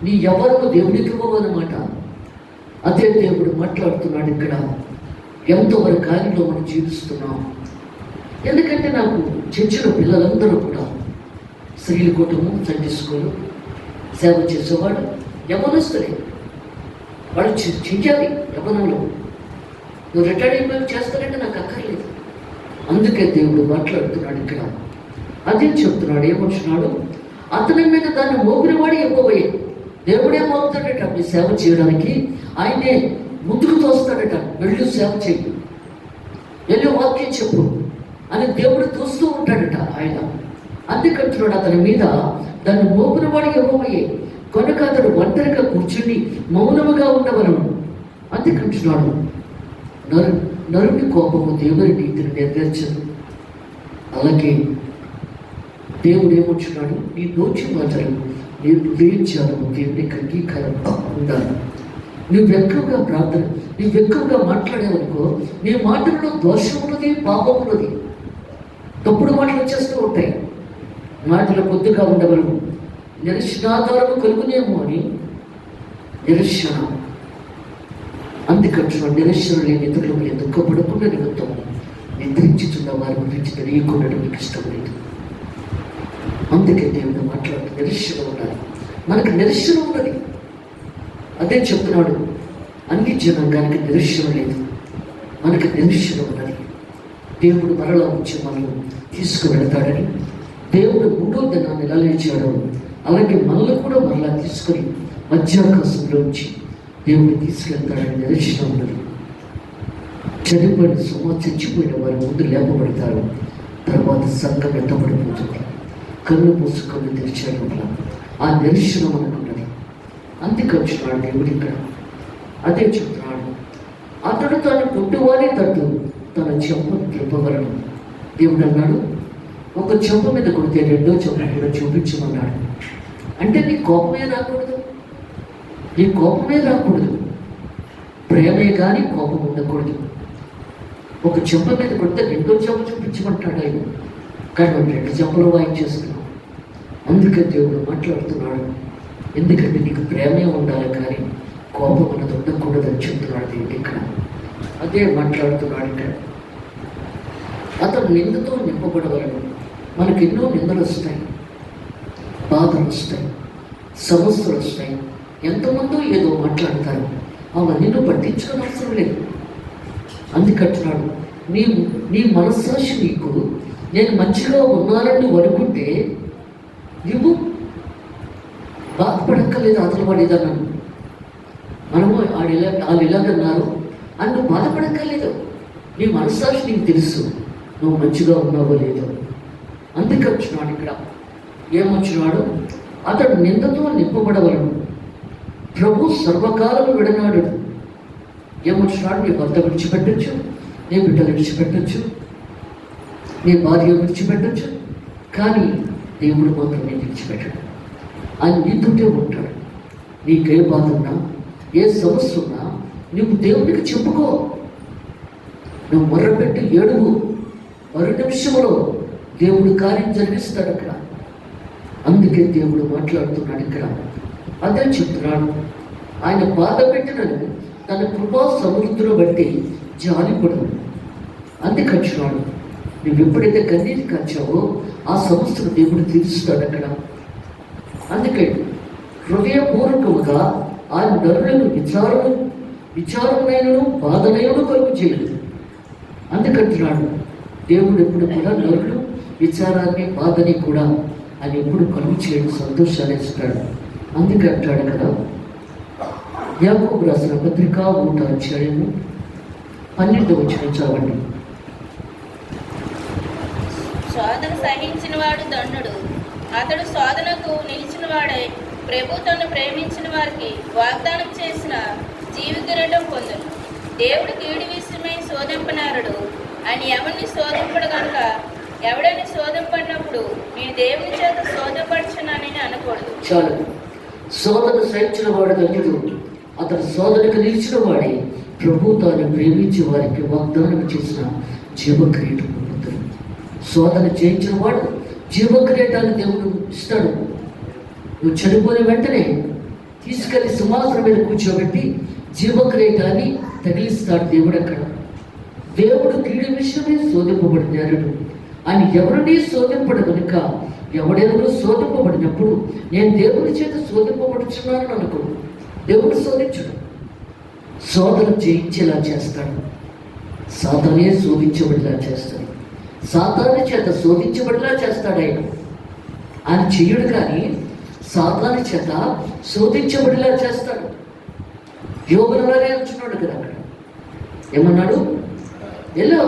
Speaker 1: నీ ఎవరు దేవుడికి ఇవ్వవన్నమాట. అదే దేవుడు మాట్లాడుతున్నాడు ఇక్కడ. ఎంతవరకు కార్యంలో మనం జీవిస్తున్నాం. ఎందుకంటే నాకు చర్చిలో పిల్లలందరూ కూడా స్త్రీల కుటుంబం, సండే స్కూలు సేవ చేసేవాడు యవ్వనస్తులే. వాడు చెయ్యాలి యవ్వనంలో. నువ్వు రిటైర్డ్ అయిపోయి చేస్తానంటే నాకు అక్కర్లేదు. అందుకే దేవుడు మాట్లాడుతున్నాడు ఇక్కడ. అదే చెప్తున్నాడు. ఏమొచ్చినాడు? అతని మీద దాన్ని మోపినవాడు ఎక్కువయ్యే. దేవుడే మోపుతాడట మీ సేవ చేయడానికి. ఆయనే ముందుకు తోస్తాడట. వెళ్ళి సేవ చెయ్యి, వెళ్ళి వాక్యం చెప్పు అని దేవుడు తోస్తూ ఉంటాడట ఆయన. అందుకంటున్నాడు అతని మీద దాన్ని మోపినవాడు ఎక్కువయ్యే కనుక అతడు ఒంటరిగా కూర్చుని మౌనముగా ఉండవలను. అందుకంటున్నాడు నరుని కోపము దేవుని నీతిని నెరవేర్చదు. అలాగే దేవుడు ఏమొచ్చున్నాడు? నీ నోటి మాటలు నేను హృదయించాను దేవునికి అంగీకారంగా ఉండాలి. నువ్వు ఎక్కువగా ప్రార్థన, నువ్వు ఎక్కువగా మాట్లాడేవనుకో నీ మాటల్లో దోషం ఉన్నది, పాపం ఉన్నది, తప్పుడు మాటలు వచ్చేస్తూ ఉంటాయి. మాటలు కొద్దిగా ఉండగలవు. నిరసనాధారము కలుగునేమో అని నిరసన. అందుకంటున్నాడు నిరసన లేని ఇతరుల మీద దుఃఖపడకుండా నిమిత్తం నిద్రించుతున్న వారి గురించి తెలియకుండా నీకు ఇష్టం లేదు. అందుకే దేవుడు మాట్లాడుతూ నిరసన ఉండాలి. మనకు నిరసన ఉన్నది. అదే చెప్తున్నాడు. అన్ని జనాంగానికి నిరసన లేదు, మనకు నిరసన ఉన్నది. దేవుడు మరలా వచ్చి మనల్ని తీసుకువెళతాడని దేవుడు 3వ దినాన్ని ఎలా లేచాడో అలాగే మనల్ని కూడా మరలా తీసుకొని మధ్యాకాశంలో ఉంచి దేవుడు తీసుకెళ్తాడని నిరసన ఉన్నది. చచ్చిపోయిన వారి ముందు లేపబడతారు. తర్వాత సంఘం ఎత్తబడిపోతుంది. కన్ను మూసు కన్ను తెరిచాడు వల్ల ఆ నిరసన మనకున్నది. అందుకొచ్చినాడు దేవుడు ఇక్కడ. అదే చెప్తున్నాడు. అతడు తాను పుట్టువారి తట్టు తన చెంపను త్రిప్పవలను. దేవుడు అన్నాడు, ఒక చెంప మీద కొడితే 2వ చెంప కూడా చూపించమన్నాడు. అంటే నీ కోపమే రాకూడదు, నీ కోపమే రాకూడదు. ప్రేమే కానీ కోపం ఉండకూడదు. ఒక చెంప మీద కొడితే 2వ చెంప చూపించమంటాడు ఆయన. కానీ మనం 2 చెంపలు వాయించేస్తున్నాం. అందుకే దేవుడు మాట్లాడుతున్నాడు. ఎందుకంటే నీకు ప్రేమే ఉండాలి కానీ కోపం అన్నది ఉండకూడదని చెప్తున్నాడు దేవుడు ఇక్కడ. అదే మాట్లాడుతున్నాడు ఇక్కడ. అతను నిందతో నింపబడవలను. మనకు ఎన్నో నిందలు వస్తాయి, బాధలు వస్తాయి, సమస్యలు వస్తాయి. ఎంతమందో ఏదో మాట్లాడతారు. అవన్నీ నువ్వు పట్టించుకునే అవసరం లేదు. అందుకంటున్నాడు నీ మనస్సాక్షి నీకు నేను మంచిగా ఉన్నానని నువ్వు అనుకుంటే నువ్వు బాధపడక్కర్లేదు. అతను పడేదన్నాను మనము వాళ్ళు ఇలాగన్నారు అని నువ్వు బాధపడక్కర్లేదు. నీ మనస్సాక్షి నీకు తెలుసు నువ్వు మంచిగా ఉన్నావో లేదో. అందుకే వచ్చినాడు ఇక్కడ. ఏమొచ్చినాడు? అతడు నిందతో నింపబడవలను. ప్రభు సర్వకాలము విడనాడు. ఏమొచ్చినాడు? నీ భర్త విడిచిపెట్టచ్చు, నీ బిడ్డలు విడిచిపెట్టచ్చు, నీ భార్య విడిచిపెట్టచ్చు, కానీ దేవుడు మాత్రం నేను విడిచిపెట్టాడు. ఆయన నీతోటే ఉంటాడు. నీకే బాధ ఉన్నా, ఏ సమస్య ఉన్నా నువ్వు దేవునికి చెప్పుకో. నువ్వు మొర్రపెట్టి ఏడువు. 1 నిమిషంలో దేవుడు కార్యం జరిగిస్తాడు అక్కడ. అందుకే దేవుడు మాట్లాడుతున్నాడు ఇక్కడ. అదే చెప్తున్నాడు. ఆయన బాధ పెట్టినను తన కృపా సమృద్ధిని బట్టి జాలిపడు. అందుకంటున్నాడు. నువ్వు ఎప్పుడైతే కన్నీరు కాచావో ఆ సమస్యను దేవుడు తీరుస్తాడు అక్కడ. అందుకే హృదయపూర్వకముగా ఆ నరులను విచారమునైనను బాధనైనను కలుగు చేయలేదు. అందుకంటున్నాడు దేవుడు ఎప్పుడు కూడా నరులు విచారాన్ని బాధని కూడా ఆయన ఎప్పుడు కలుగు చేయడం సంతోషాన్ని ఇస్తాడు. అందుకే అంటాడు కదా, యాకోబు రాసిన పత్రిక 1వ అధ్యాయము 12వ వచనం చదవండి.
Speaker 2: శోధన సహించిన వాడు దండుడు, అతడు శోధనకు నిలిచిన వాడై ప్రభు తను ప్రేమించిన వారికి వాగ్దానం చేసిన జీవికిరీటం పొందును. దేవుడు కీడు విషయమై శోధింపనారడు, ఆయన ఎవరిని శోధింపడు కనుక ఎవడని శోధింపడినప్పుడు నేను దేవుని చేత శోధపరచునని అనకూడదు.
Speaker 1: చాలు. శోధన సహించిన వాడు ధన్యుడు, అతడు శోధనకు నిలిచిన వాడే ప్రభు తాను ప్రేమించే వారికి వాగ్దానం చేసిన జీవక్రీటం పొందుతాడు. శోధన జయించిన వాడు జీవక్రీటాన్ని దేవుడు ఇస్తాడు. నువ్వు చనిపోయిన వెంటనే తీసుకెళ్లి సింహాసనం మీద కూర్చోబెట్టి జీవక్రీటాన్ని తగిలిస్తాడు దేవుడు. అక్కడ దేవుడు కీడు విషయమే శోధింపబడినాడు అని ఎవరిని శోధింపడు కనుక ఎవడెవరు శోధింపబడినప్పుడు నేను దేవుని చేత శోధింపబడుచున్నాను అనుకో. దేవుడు శోధించడు, శోధన జయించేలా చేస్తాడు. సాతానే శోధించబడిలా చేస్తాడు, సాతాను చేత శోధించబడిలా చేస్తాడు. ఆయన చెయ్యడు, కానీ సాతాను చేత శోధించబడిలా చేస్తాడు. యోగులలాగే ఉంచున్నాడు కదా. అక్కడ ఏమన్నాడు? ఎల్లో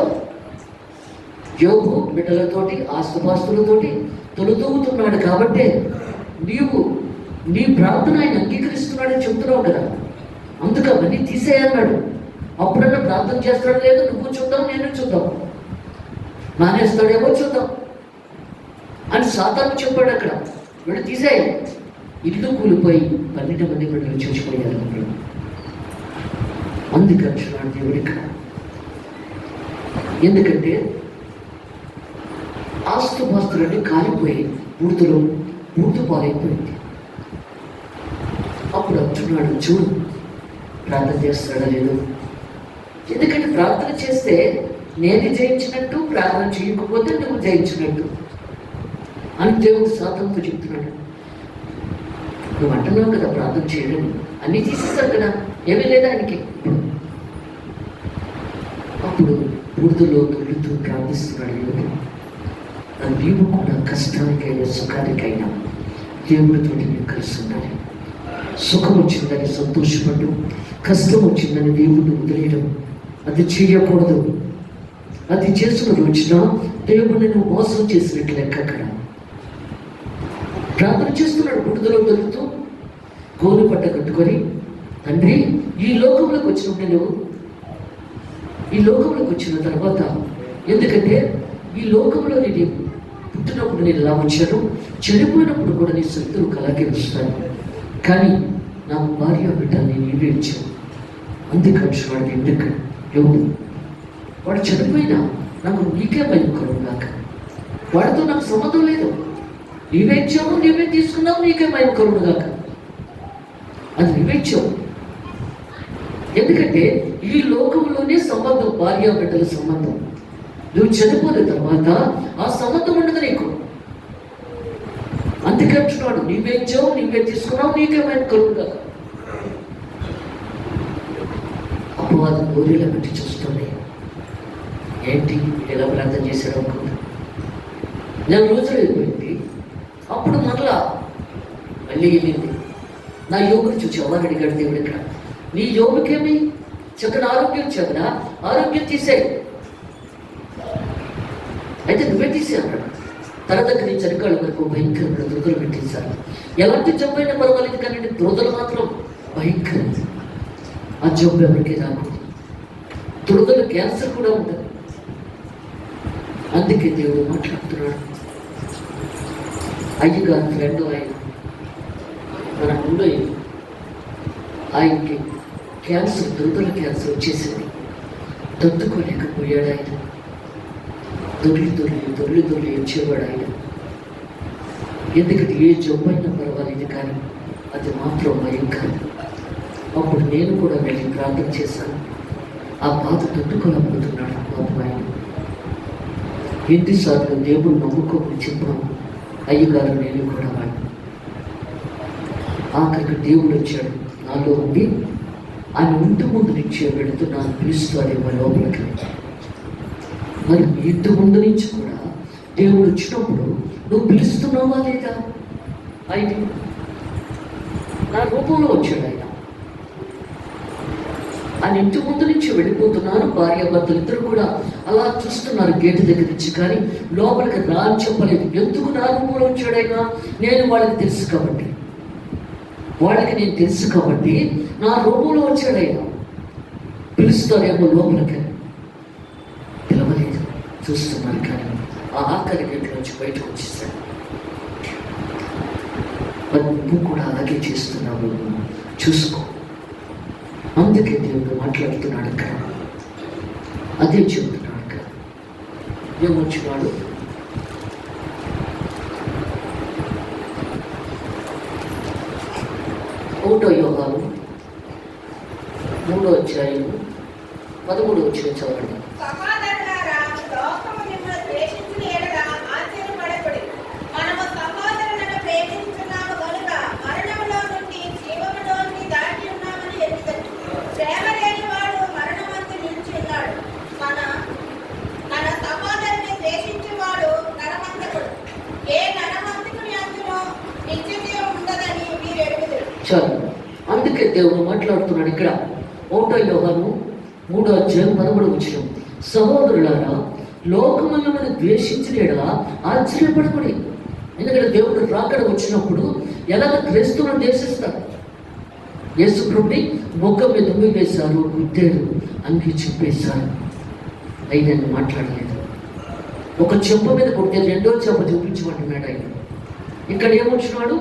Speaker 1: యోగు బిడ్డలతోటి ఆస్తుపాస్తులతోటి తొలుతూగుతున్నాడు కాబట్టే నీవు నీ ప్రార్థన ఆయన అంగీకరిస్తున్నాడని చెబుతున్నావు కదా. అందుకు అవన్నీ తీసేయన్నాడు. అప్పుడన్నా ప్రార్థన చేస్తాడు, లేదు నువ్వు చూద్దాం నేను చూద్దాం, మానేస్తాడేమో చూద్దాం అని సాతాను చెప్పాడు. అక్కడ వీడు తీసేయాలి. ఇల్లు కూలిపోయి 12 మంది బిడ్డలు చచ్చిపోయారు. అందుకంటున్నాడు దేవుడు ఇక్కడ. ఎందుకంటే ఆస్తుపాస్తులన్నీ కాలిపోయి బూడిద పాలైపోయింది. అప్పుడు అంటున్నాడు, చూడు ప్రార్థన చేస్తాడా లేదు. ఎందుకంటే ప్రార్థన చేస్తే నేను జయించినట్టు, ప్రార్థన చేయకపోతే నువ్వు జయించినట్టు అని దేవుడు సాతానుతో చెప్తున్నాడు. నువ్వు అంటున్నావు కదా ప్రార్థన చేయడం, అన్నీ తీసేస్తాడు కదా, ఏమీ లేదా ఆయనకి. అప్పుడు బూడిదలో దొరుకుతూ ప్రార్థిస్తున్నాడు దేవుడు. నీవు కూడా కష్టానికైనా సుఖానికైనా దేవుడితో నీవు కలిసి ఉండాలి. సుఖం వచ్చిందని సంతోషపడ్డు, కష్టం వచ్చిందని దేవుడిని వదిలేయడం అది చేయకూడదు. అది చేసిన రోజున దేవుడిని నువ్వు మోసం చేసినట్లు లెక్క. అక్కడ ప్రార్థన చేస్తున్నాడు, బూడిదలో దొరుకుతూ గోలు పట్ట కట్టుకొని, తండ్రి ఈ లోకంలోకి వచ్చినప్పుడు నువ్వు ఈ లోకంలోకి వచ్చిన తర్వాత, ఎందుకంటే ఈ లోకంలో నేను పుట్టినప్పుడు నేను ఇలా వచ్చాను, చనిపోయినప్పుడు కూడా నీ శక్తులు అలాగే వస్తాను, కానీ నాకు భార్య బిడ్డని నీవే ఇచ్చావు. అందుకంటున్నాడు ఎందుకు ఎవడు వాడు చనిపోయినా నాకు నీకే భయంకరం కాక, వాడితో నాకు సంబంధం లేదు, నీవే ఇచ్చావు, నీవే తీసుకున్నావు, నీకే భయంకరుడు కాక. అది నీవే ఇచ్చావు. ఎందుకంటే ఈ లోకంలోనే సంబంధం, భార్య బిడ్డల సంబంధం. నువ్వు చనిపోయిన తర్వాత ఆ సంబంధం ఉండదు నీకు. అందుకే అంటున్నాడు, నీవే ఇచ్చావు, నీవే తీసుకున్నావు, నీకేమైనా కలుగుదా. అపవాది గోరీల పెట్టి చూస్తుంది. ఏంటి ఎలా ప్రార్థన చేశాడు అనుకుంటా. 4 రోజులు అయిపోయింది. అప్పుడు మళ్ళీ వెళ్ళింది. నా యోగుని చూసి ఎవరు అడిగాడు దేవుడు ఇక్కడ, నీ యోగుకేమి చక్కని ఆరోగ్యం చక్కన ఆరోగ్యం తీసేయి, అయితే నువ్వే తీసే అన్నాడు. తన దగ్గర నీ చనికాళ్ళ వరకు భయంకరమైన దురదలు పెట్టించారు. ఎలాంటి జబ్బు అయినా పర్వాలేదు, కానీ దురదలు మాత్రం భయంకరం. ఆ జబ్బు ఎవరికి రాకూడదు. దురదలు క్యాన్సర్ కూడా ఉంటుంది. అందుకే దేవుడు మాట్లాడుతున్నాడు. అయ్యగారు ఫ్రెండ్ ఆయన, మన ముందు ఆయనకి క్యాన్సర్, దురదల క్యాన్సర్ వచ్చేసింది. తట్టుకోలేకపోయాడు ఆయన. దొర్లి వచ్చేవాడు ఆయన. ఎందుకంటే ఏ జబ్బు అయినా పర్వాలేదు, కానీ అది మాత్రం భయంకరం. అప్పుడు నేను కూడా వెళ్ళి ప్రార్థన చేశాను. ఆ బాధ తట్టుకోలేకపోతున్నాడు పాపం ఆయన. ఎన్నిసార్లు దేవుడు నమ్ముకోమని చెప్పాము. అయ్యగారు నేను కూడా వాడిని. ఆఖరికి దేవుడు వచ్చాడు నాలో ఉండి, ఆయన ఇంటి ముందు నుంచి వెళుతున్నాను పిలుస్తాడేమో లోపలికి. మరి మీ ఇంటి ముందు నుంచి కూడా దేవుడు వచ్చినప్పుడు నువ్వు పిలుస్తున్నావా లేదా? ఆయన నా రూపంలో వచ్చాడు. ఆయన ఇంటి ముందు నుంచి వెళ్ళిపోతున్నారు. భార్యాభర్తలు ఇద్దరు కూడా అలా చూస్తున్నారు గేటు దగ్గర నుంచి, కానీ లోపలికి రా అని చెప్పలేదు. ఎందుకు నా రూపంలో వచ్చాడు ఆయన? నేను వాళ్ళకి తెలుసు కాబట్టి, నేను తెలుసు కాబట్టి నా రూపంలో వచ్చాడు ఆయన. పిలుస్తారేమో లోపలికి, పిలవలేదు. చూస్తున్నారు కానీ ఆ ఆఖరి గేటు నుంచి బయటకు వచ్చేసాడు. నువ్వు కూడా అలాగే చేస్తున్నావు, చూసుకో. అందుకే దేవుడు మాట్లాడుతున్నాడు అక్కడ, అదే చెబుతున్నాడు అక్కడ. ఏమొచ్చినాడు? ఒకటో యోహాను 3వ అధ్యాయం 13వ వచనం చదవండి. చాలు. అందుకే దేవుడు మాట్లాడుతున్నాడు ఇక్కడ. 1 యోహాను 3వ అధ్యాయం 13వ వచనం. సహోదరులారా, లోకములను ద్వేషించిన యెడల ఆశ్చర్యపడకుడి. ఎందుకంటే దేవుడు రాకడ వచ్చినప్పుడు ఎలాగ క్రైస్తవులను ద్వేషిస్తారు. యేసు ప్రభుని ముఖం మీద ఉమ్మి వేశారు, గుద్దారు, అంగి చెప్పేశారు. ఆయన మాట్లాడలేదు. ఒక చెంప మీద కొడితే 2వ చెంప చూపించమంటున్నాడు ఆయన. ఇక్కడ ఏమొచ్చినాడు?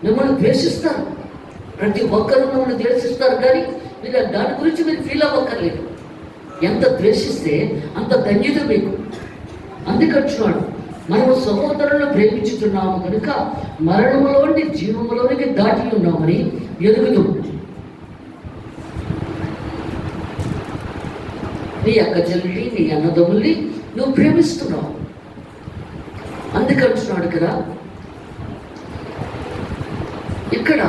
Speaker 1: మిమ్మల్ని ద్వేషిస్తారు, ప్రతి ఒక్కరూ మిమ్మల్ని ద్వేషిస్తారు, కానీ మీరు దాని గురించి మీరు ఫీల్ అవ్వక్కర్లేదు. ఎంత ద్వేషిస్తే అంత ధన్యత మీకు. అందుకంటున్నాడు, మనము సహోదరులను ప్రేమించుతున్నాము కనుక మరణములోని జీవములోనికి దాటి ఉన్నామని ఎరుగుదు. నీ అక్క చెల్లి, నీ అన్నదమ్ముల్ని నువ్వు ప్రేమిస్తున్నావు. అందుకంటున్నాడు కదా ఇక్కడ.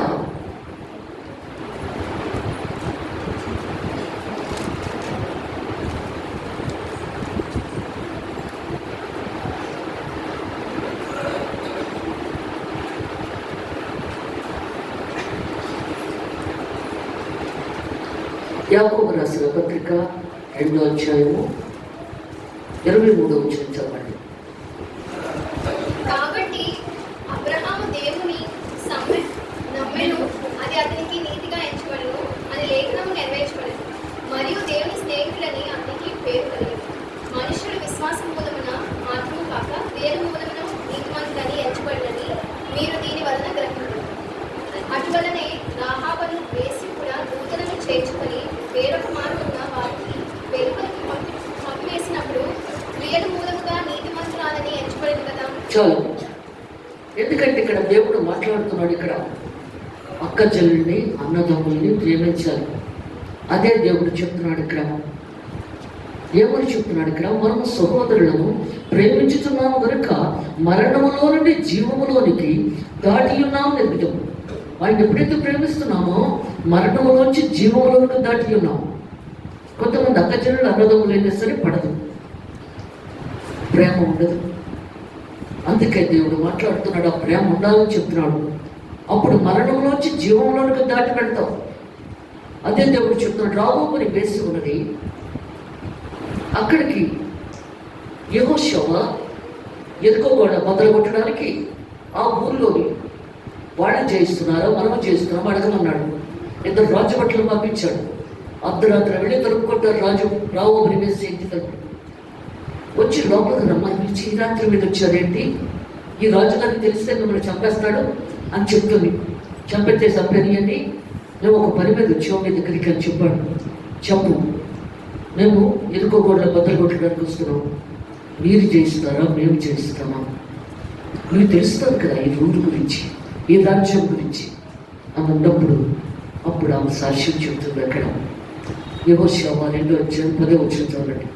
Speaker 1: యాకోబు రాసిన పత్రిక 2వ అధ్యాయము 23వ వచనం చదవండి.
Speaker 3: కాబట్టి అబ్రహాము దేవుని నమ్మెను, అది అతనికి నీతిగా ఎంచబడెను అని లేఖనము నెరవేర్చబడెను. మరియు దేవుని స్నేహితులని అతనికి పేరు కలిగింది. మనుషుడు విశ్వాసం మూలమున మాత్రము కాక క్రియల మూలమున నీతిమంతులని ఎంచబడినని మీరు దీని వలన గ్రహించారు. అటువలనే రాహాబను వేసి కూడా దూతలను చేర్చుకొని వేరొక మార్గంగా వారికి వెలుపలికి పంపివేసినప్పుడు క్రియల మూలముగా నీతిమంతురాలని ఎంచబడింది కదా.
Speaker 1: చాలు. ఎందుకంటే ఇక్కడ దేవుడు మాట్లాడుతున్నాడు. ఇక్కడ అక్క చెల్లిని, అన్నదమ్ముల్ని ప్రేమించాలి. అదే దేవుడు చెప్తున్నాడు ఇక్కడ. ఏమని చెప్తున్నాడు ఇక్కడ? మనము సహోదరులను ప్రేమించుతున్నాము కనుక మరణములో నుండి జీవములోనికి దాటి ఉన్నాము నిర్మితం. ఆయన ఎప్పుడైతే ప్రేమిస్తున్నామో మరణములోంచి జీవములోనికి దాటి ఉన్నాము. కొంతమంది అక్క చెల్లెలు, అన్నదమ్ములు అయినా సరే పడదు, ప్రేమ ఉండదు. అందుకే దేవుడు మాట్లాడుతున్నాడు, ఆ ప్రేమ ఉండాలని చెప్తున్నాడు. అప్పుడు మరణంలోంచి జీవంలోనికి దాటి పెడతావు. అదే దేవుడు చెప్తున్నాడు. రాబోకుని వేసి ఉన్నది అక్కడికి యెహోషువ ఎదుకోగోడ మొదలుగొట్టడానికి ఆ ఊరిలోని వాళ్ళు చేయిస్తున్నారో మనము చేస్తున్నామో అడగమన్నాడు. 2 రాజు బట్టలు పంపించాడు. అర్ధరాత్రి వెళ్ళి తరుపుకుంటారు. రాబోకుని వేసి ఇంటి తలుపు వచ్చి లోపలికి రమ్మని పిలిచి, ఈ రాత్రి మీద వచ్చారేంటి? ఈ రాజుగారికి తెలిస్తే మిమ్మల్ని చంపేస్తాడు అని చెప్తుంది. చంపేనియండి, మేము ఒక పని మీద వచ్చాము మీ దగ్గరికి అని చెప్పాడు. చెప్పు, మేము ఎదుకోగోడల బద్దలు కొట్టడానికి వస్తున్నాం. మీరు చేయిస్తారా, మేము చేయిస్తామా? మీరు తెలుస్తారు కదా ఈ ఊరు గురించి, ఈ రాజ్యం గురించి ఆమె ఉన్నప్పుడు. అప్పుడు ఆమె సాక్ష్యం చెబుతుంది. అక్కడ యెహోషువ 2వ అధ్యాయం 10వ వచనం చదవండి.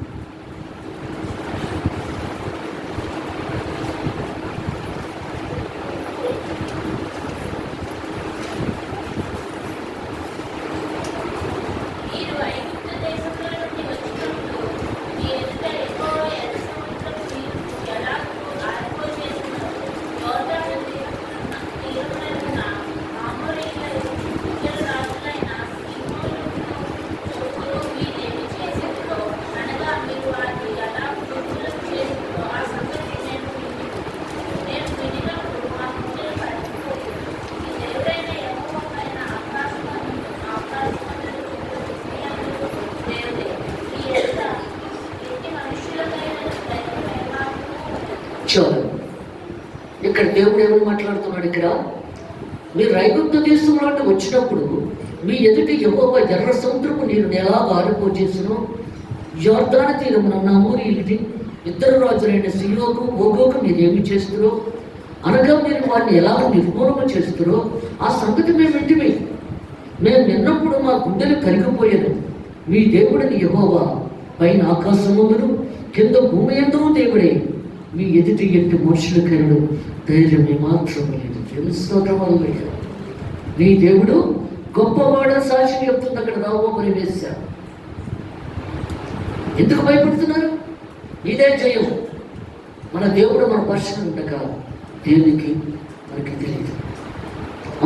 Speaker 1: దేవుడు ఏమని మాట్లాడుతున్నాడు ఇక్కడ? మీరు ఐగుప్తు దేశంలో వచ్చినప్పుడు మీ ఎదుటి యెహోవా ఎర్ర సముద్రపు నీరుని ఎలా ఆరిపోచేసినో, యొర్దాను తీరమున నమూరీలిది ఇద్దరు రాజులైన సీయోకు ఓగోకు మీరేమి చేస్తురో, అనగా మీరు వారిని ఎలా నిర్మూలన చేస్తురో ఆ సంగతి మేము వింటిమి. మేము విన్నప్పుడు మా గుండెలు కరిగిపోయాను. మీ దేవుడిని యెహోవా పైన ఆకాశమును కింద భూమి యందు దేవుడే, మీ ఎదుటి ఎట్టి మనుషుల కరుడు ధైర్యమే మాత్రం లేదు. తెలుసుకోవడం నీ దేవుడు గొప్పవాడ సాక్షి చెప్తుంది అక్కడ రాబోమని వేశా. ఎందుకు భయపడుతున్నారు? ఇదే జయం. మన దేవుడు మన పక్షాన ఉండగా దేవునికి మనకి తెలియదు.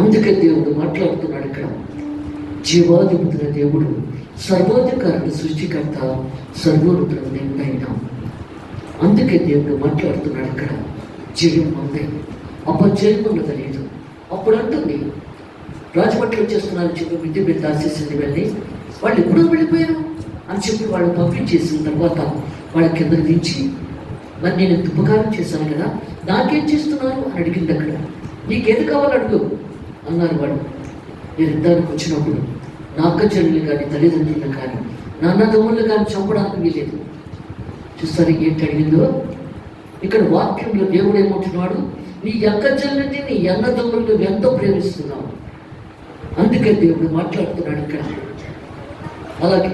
Speaker 1: అందుకే దేవుడు మాట్లాడుతున్నాడు ఇక్కడ. జీవాధిపతుల దేవుడు, సర్వాధికారుడు, సృష్టికర్త, సర్వోన్నతుల దేవుడు అయినా. అందుకే దేవుడు మాట్లాడుతున్నాడు ఇక్కడ. జయం ఉంది, అపజయం ఉన్నది లేదు. అప్పుడు అంటుంది, రాజభట్లు వచ్చేస్తున్నారు చెప్పి విద్య మీద ఆశిస్తుంది వెళ్ళి, వాళ్ళు ఎప్పుడూ వెళ్ళిపోయారు అని చెప్పి వాళ్ళు పంపించేసిన తర్వాత వాళ్ళ కింద దించి, మరి నేను ఎంత ఉపకారం చేశాను కదా, నాకేం చేస్తున్నారు అని అడిగింది అక్కడ. నీకేది కావాలి అడుగు అన్నారు వాళ్ళు. నేను యుద్ధానికి వచ్చినప్పుడు నా అక్క చెల్లెలు కానీ తల్లిదండ్రులు కానీ నా అన్నదమ్ములు కానీ చంపడానికి వీలేదు. చూస్తారు ఏంటి అడిగిందో ఇక్కడ వాక్యంలో. దేవుడు ఏమంటున్నాడు? నీ అక్క చెల్లెల్ని నీ అన్నదమ్ములు ఎంతో ప్రేమిస్తున్నావు. అందుకే దేవుడు మాట్లాడుతున్నాడు ఇక్కడ. అలాగే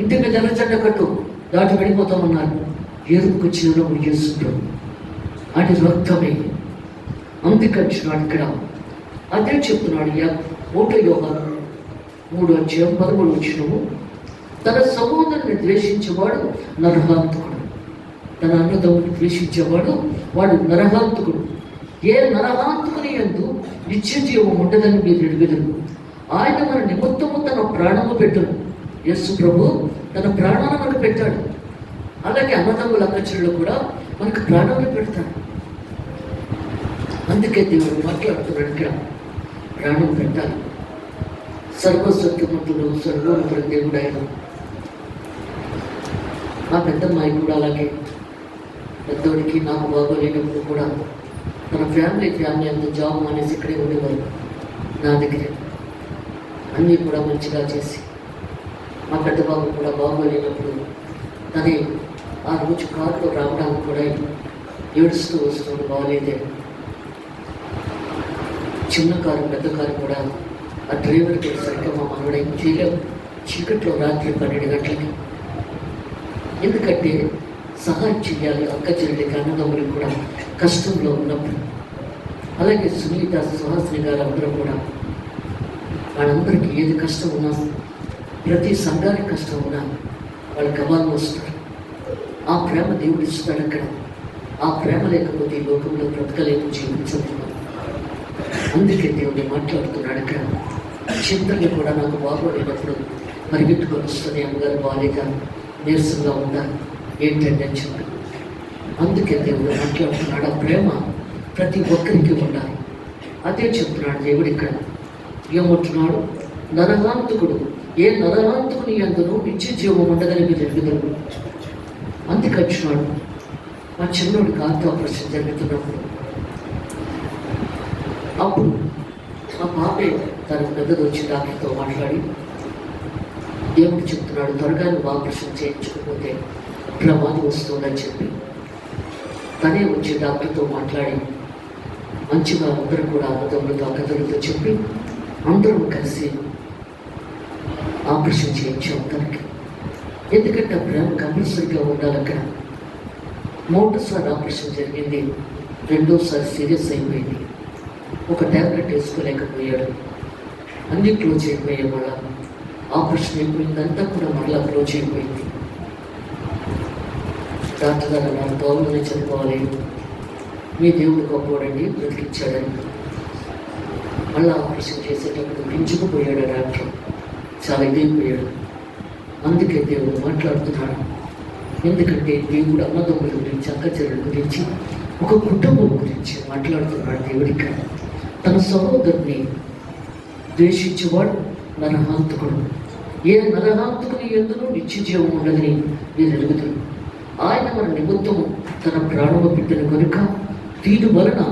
Speaker 1: ఇంటి మీద ఎర్రచండ కట్టు దాటి వెళ్ళిపోతామన్నారు. ఎరుపుకు చిరునవ్వు చేస్తుంటాం, అది రక్తమే. అందుకంటున్నాడు ఇక్కడ. అదే చెప్తున్నాడు 1 యోహాను 3:13 తన సహోదరుని ద్వేషించేవాడు నరహాంతకుడు, తన అన్నదమ్ముని ద్వేషించేవాడు వాడు నరహాంతకుడు. ఏ నరహాంతకుని యందు నిత్య జీవం ఉండదని మీరు ఎరుగుదరు. ఆయన మన నిమిత్తము తన ప్రాణము పెట్టను. యేసు ప్రభు తన ప్రాణాలను మనకు పెట్టాడు. అలాగే అన్నదమ్ముల అక్కచెల్లెలు కూడా మనకు ప్రాణాలు పెడతాడు. అందుకే దేవుడు మాట్లాడుతున్నాడు ఇక్కడ, ప్రాణం పెట్టాలి. సర్వశక్తిమంతుడు, సర్వోన్నతుడు దేవుడు ఆయన. మా పెద్దమ్మాయి కూడా అలాగే, పెద్దోడికి నాకు బాగోలేనప్పుడు కూడా తన ఫ్యామిలీ అంతా జాబ్ మానేసి ఇక్కడే ఉండేవారు నా దగ్గరే. అన్నీ కూడా మంచిగా చేసి, మా పెద్ద బాబు కూడా బాగోలేనప్పుడు తనే ఆ రోజు కారులో రావడానికి కూడా ఏడుస్తూ వస్తుంది, బాగోలేదే. చిన్న కారు పెద్ద కారు కూడా ఆ డ్రైవర్కి సరిగ్గా మా మనవడు ఏం చేయలేము. చీకట్లో రాత్రి 12 గంటలకి. ఎందుకంటే సహాయం చేయాలి అక్క చెల్లెలకి, అన్నదమ్ములకు కూడా కష్టంలో ఉన్నప్పుడు. అలాగే సునీత, సుహాసిని గారు అందరూ కూడా వాళ్ళందరికీ ఏది కష్టం ఉన్నా, ప్రతి సంఘానికి కష్టం ఉన్నా వాళ్ళు గవాలు వస్తారు. ఆ ప్రేమ దేవుడు ఇస్తాడు అక్కడ. ఆ ప్రేమ లేకపోతే ఈ లోకంలో బ్రతకలేము, జీవించలేము. అందుకే దేవుడు మాట్లాడుతున్నాడు అక్కడ. చింతని కూడా నాకు బాగోలేనప్పుడు పరిగెత్తుకొని వస్తుంది, అమ్మగారు బాగాలేక నీరసంగా ఉందా ఏంటంటే అని చెప్పి. అందుకే దేవుడు మాట్లాడుతున్నాడు. ఆ ప్రేమ ప్రతి ఒక్కరికి ఉండాలి. అదే చెప్తున్నాడు దేవుడు ఇక్కడ. ఏమంటున్నాడు? నరహాంతకుడు, ఏ నరహాంతకుని యందును నిత్య జీవం ఉండదని మీరు ఎరుగుదరు. అందుకే వచ్చినాడు. మా చిన్నోడికి ఆర్తో ఆపరేషన్ జరుగుతున్నప్పుడు అప్పుడు మా పాపే తన పెద్దది వచ్చి డాక్టర్తో మాట్లాడి, దేవుడు చెప్తున్నాడు త్వరగా నువ్వు ఆపరేషన్ చేయించకపోతే ప్రమాదం వస్తుందని చెప్పి తనే వచ్చి డాక్టర్తో మాట్లాడి మంచిగా అందరూ కూడా అన్నదమ్ములతో అక్కదలతో చెప్పి అందరం కలిసి ఆపరేషన్ చేయించాం తనకి. ఎందుకంటే ఆ ప్రేమ కంపల్సరీగా ఉండాలి అక్కడ. 3సారి ఆపరేషన్ జరిగింది, 2సారి సీరియస్ అయిపోయింది. ఒక ట్యాబ్లెట్ వేసుకోలేకపోయాడు, అన్నీ క్లోజ్ అయిపోయాయి. మళ్ళా ఆపరేషన్ అయిపోయిందంతా కూడా మళ్ళీ క్లోజ్ అయిపోయింది. డాక్టర్ గారు అన్నారు, తోమనే చనిపోవాలి, మీ దేవుడు గొప్పవాడండి, బ్రతికిచ్చాడని. మళ్ళీ ఆపరేషన్ చేసేటప్పుడు మించుకుపోయాడు డాక్టర్, చాలా ఇదైపోయాడు. అందుకే దేవుడు మాట్లాడుతున్నాడు. ఎందుకంటే దేవుడు అన్నదమ్ముల గురించి, అక్క చెల్లెల గురించి, ఒక కుటుంబం గురించి మాట్లాడుతున్నాడు దేవుడికి. తన సహోదరుని ద్వేషించేవాడు నరహాంతకుడు. ఏ నరహాంతకుని యందును నిత్య జీవం ఉండదని నేను ఎరుగుతాను. ఆయన మన నిమిత్తము తన ప్రాణము పెట్టిన కనుక దీని వలన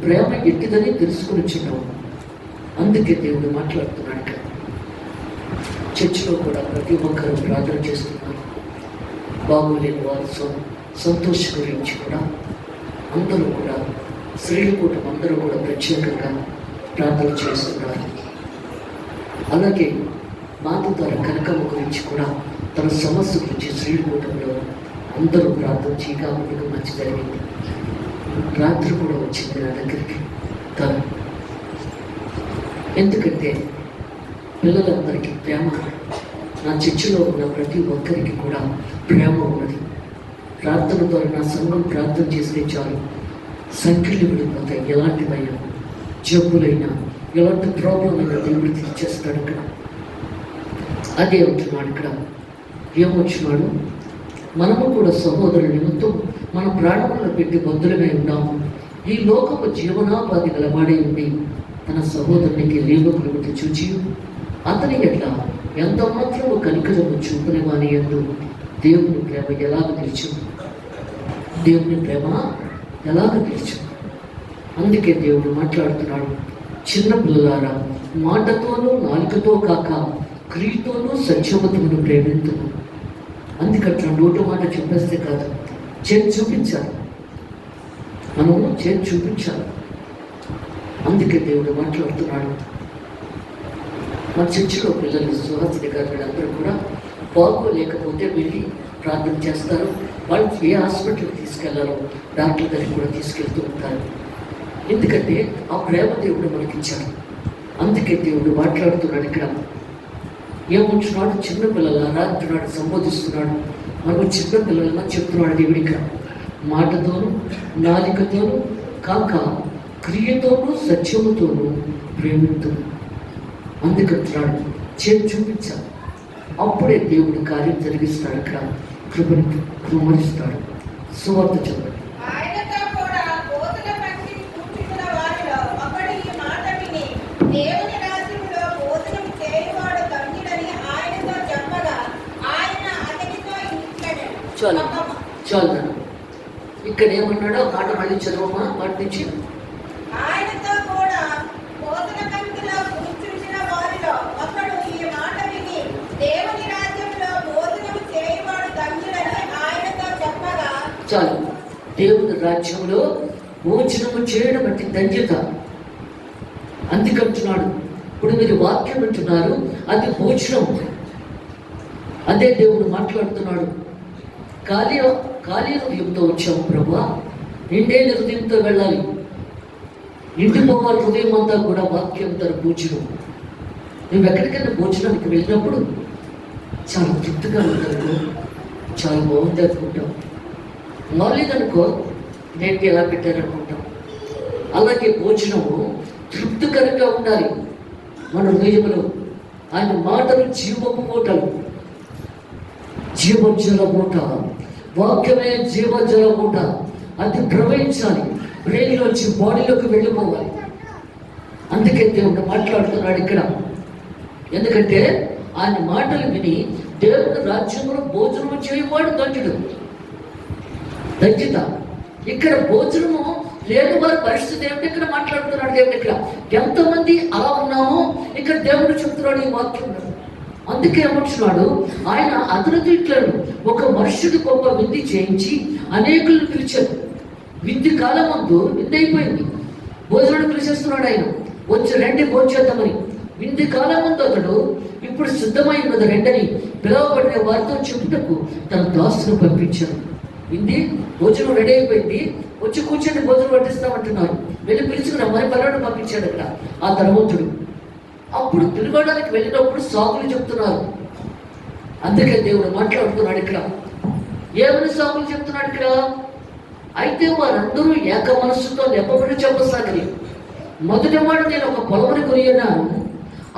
Speaker 1: ప్రేమ ఎట్టిదని తెలుసుకుని చిన్నాము. అందుకే దేవుడు మాట్లాడుతున్నాడు ఇక్కడ. చర్చిలో కూడా ప్రతి ఒక్కరూ ప్రార్థన చేస్తున్నారు. బాగోలేని వారు సంతోషం గురించి కూడా అందరూ కూడా, స్త్రీల కూటం అందరూ కూడా ప్రత్యేకంగా ప్రార్థన చేస్తున్నారు. అలాగే మాత ద్వారా కనకమ్మ గురించి కూడా తన సమస్య గురించి స్త్రీల కూటంలో అందరూ ప్రార్థన చేయగా మీకు మంచి జరిగింది. రాత్రి కూడా వచ్చింది నా దగ్గరికి తను. ఎందుకంటే పిల్లలందరికీ ప్రేమ, నా చర్చిలో ఉన్న ప్రతి ఒక్కరికి కూడా ప్రేమ ఉన్నది. ప్రార్థన ద్వారా నా సంఘం ప్రార్థన చేస్తే చాలు సంఖ్యలు విడిపోతాయి. ఎలాంటివైనా జబ్బులైనా ఎలాంటి ప్రాబ్లం అయినా దేవుడు తీర్చేస్తాడు. ఇక్కడ అదే ఉంటున్నాడు. ఇక్కడ ఏమొచ్చున్నాడు, మనము కూడా సహోదరుల నిమిత్తం మన ప్రాణములను పెట్టి బద్దులమై ఉన్నాము. ఈ లోకపు జీవనోపాధి గలవాడే ఉండి తన సహోదరునికి లేవకులు చూచి అతని ఎట్లా ఎంత మాత్రము కనికరము చూపునేవాని యందు దేవుని ప్రేమ ఎలాగ నిలిచు, దేవుని ప్రేమ ఎలాగ నిలిచు. అందుకే దేవుడు మాట్లాడుతున్నాడు, చిన్న పిల్లలారా మాటతోనూ నాలుకతో కాక క్రియతోనూ సత్యవతమును ప్రేమింతును. అందుకట్లా నోటు మాట చెప్పేస్తే కాదు, చేతి చూపించాలి. మనము చేతి చూపించాలి. అందుకే దేవుడు మాట్లాడుతున్నాడు. మన చర్చిలో పిల్లలు సుహాసిని గారు వీళ్ళందరూ కూడా బాగోలేకపోతే వెళ్ళి ప్రార్థన చేస్తారు. వాళ్ళకి ఏ హాస్పిటల్కి తీసుకెళ్లాలో డాక్టర్ దగ్గరికి కూడా తీసుకెళ్తూ ఉంటారు. ఎందుకంటే ఆ ప్రేమ దేవుడు మనకిచ్చాడు. అందుకే దేవుడు మాట్లాడుతున్నాడు. ఇక్కడ ఏముంటున్నాడు, చిన్న పిల్లలారా అంటున్నాడు, సంబోధిస్తున్నాడు. మనము చిన్న పిల్లలన్నా చెప్తున్నాడు దేవుడు ఇక్కడ. మాటతోనూ నాలికతోనూ కాక క్రియతోనూ సత్యముతోనూ ప్రేమితోనూ. అందుకంటున్నాడు, చేతి చూపించాలి. అప్పుడే దేవుడు కార్యం జరిగిస్తాడు. ఇక్కడ కృపని కుమరిస్తాడు. సువార్త చదవండి. చాలు చాలు. ఇక్కడ ఏమన్నాడో మాట మళ్ళీ చదవమా, వాటి నుంచి.
Speaker 2: ఆయనతో కూడా భోజన పంక్తిలో కూర్చుంచిన వారిలో ఒకడు ఈ మాట విని దేవుని రాజ్యంలో భోజనం చేయవాడు ధన్యుడని ఆయనతో చెప్పగా.
Speaker 1: చాలు. దేవుని రాజ్యంలో భోజనము చేయడం అంటే ధన్యత. అందుకంటున్నాడు, ఇప్పుడు మీరు వాక్యం వింటున్నారు, అది భోజనం. అదే దేవుడు మాట్లాడుతున్నాడు. ఖాళీ హృదయంతో వచ్చాము ప్రభా, నిండే హృదయంతో వెళ్ళాలి. నిండిపోవాలి హృదయం అంతా కూడా వాక్యం తన భోజనం. నువ్వు ఎక్కడికైనా భోజనానికి వెళ్ళినప్పుడు చాలా తృప్తిగా ఉందనుకో, చాలా బాగుంది అనుకుంటాం. బాగలేదనుకో, నేను ఎలా పెట్టారనుకుంటాం. అలాగే భోజనము తృప్తికరంగా ఉండాలి మన హృదయంలో. ఆయన మాటలు జీవపు మూటలు, జీవజల మూట. వాక్యమే జీవజల మూట. అది ప్రవహించాలి, బ్రెయిన్లోంచి బాడీలోకి వెళ్ళిపోవాలి. అందుకే దేవుడు మాట్లాడుతున్నాడు ఇక్కడ. ఎందుకంటే ఆయన మాటలు విని దేవుని రాజ్యంలో భోజనము చేయవాడు ధన్యుడు. ధన్యత. ఇక్కడ భోజనము లేని వారి పరిస్థితి ఏమిటి ఇక్కడ మాట్లాడుతున్నాడు దేవుడు. ఇక్కడ ఎంతమంది అలా ఉన్నామో ఇక్కడ దేవుడు చెప్తున్నాడు ఈ వాక్యంలో. అందుకే ఏమంటున్నాడు, ఆయన అతనితో ఇట్లను ఒక మనుషుడు గొప్ప విందు చేయించి అనేకులను పిలిచాడు. విందు కాలం ముందు విందు అయిపోయింది, భోజనం పిలిచేస్తున్నాడు ఆయన, వచ్చి రండి భోజేద్దామని. విందు కాలం ముందు అతడు ఇప్పుడు సిద్ధమై ఉన్నది రెండని పిలువబడిన వారితో చెప్పుటకు తన దాసును పంపించాడు. వింది భోజనం రెడీ అయిపోయింది, వచ్చి కూర్చొని భోజనం వడ్డిస్తామంటున్నారు. వెళ్ళి పిలుచుకున్నా మరి పర్వాడు పంపించాడు అక్కడ ఆ ధనవంతుడు. అప్పుడు తిరగడానికి వెళ్ళినప్పుడు సాకులు చెప్తున్నారు. అందుకే దేవుడు మాట్లాడుతున్నాడు ఇక్కడ. ఏమని సాకులు చెప్తున్నాడు ఇక్కడ? అయితే వారందరూ ఏక మనస్సుతో నెప్పబడి చెప్పసాగలి. మొదటి వాడు, నేను ఒక పొలముని కొనియన్నాను,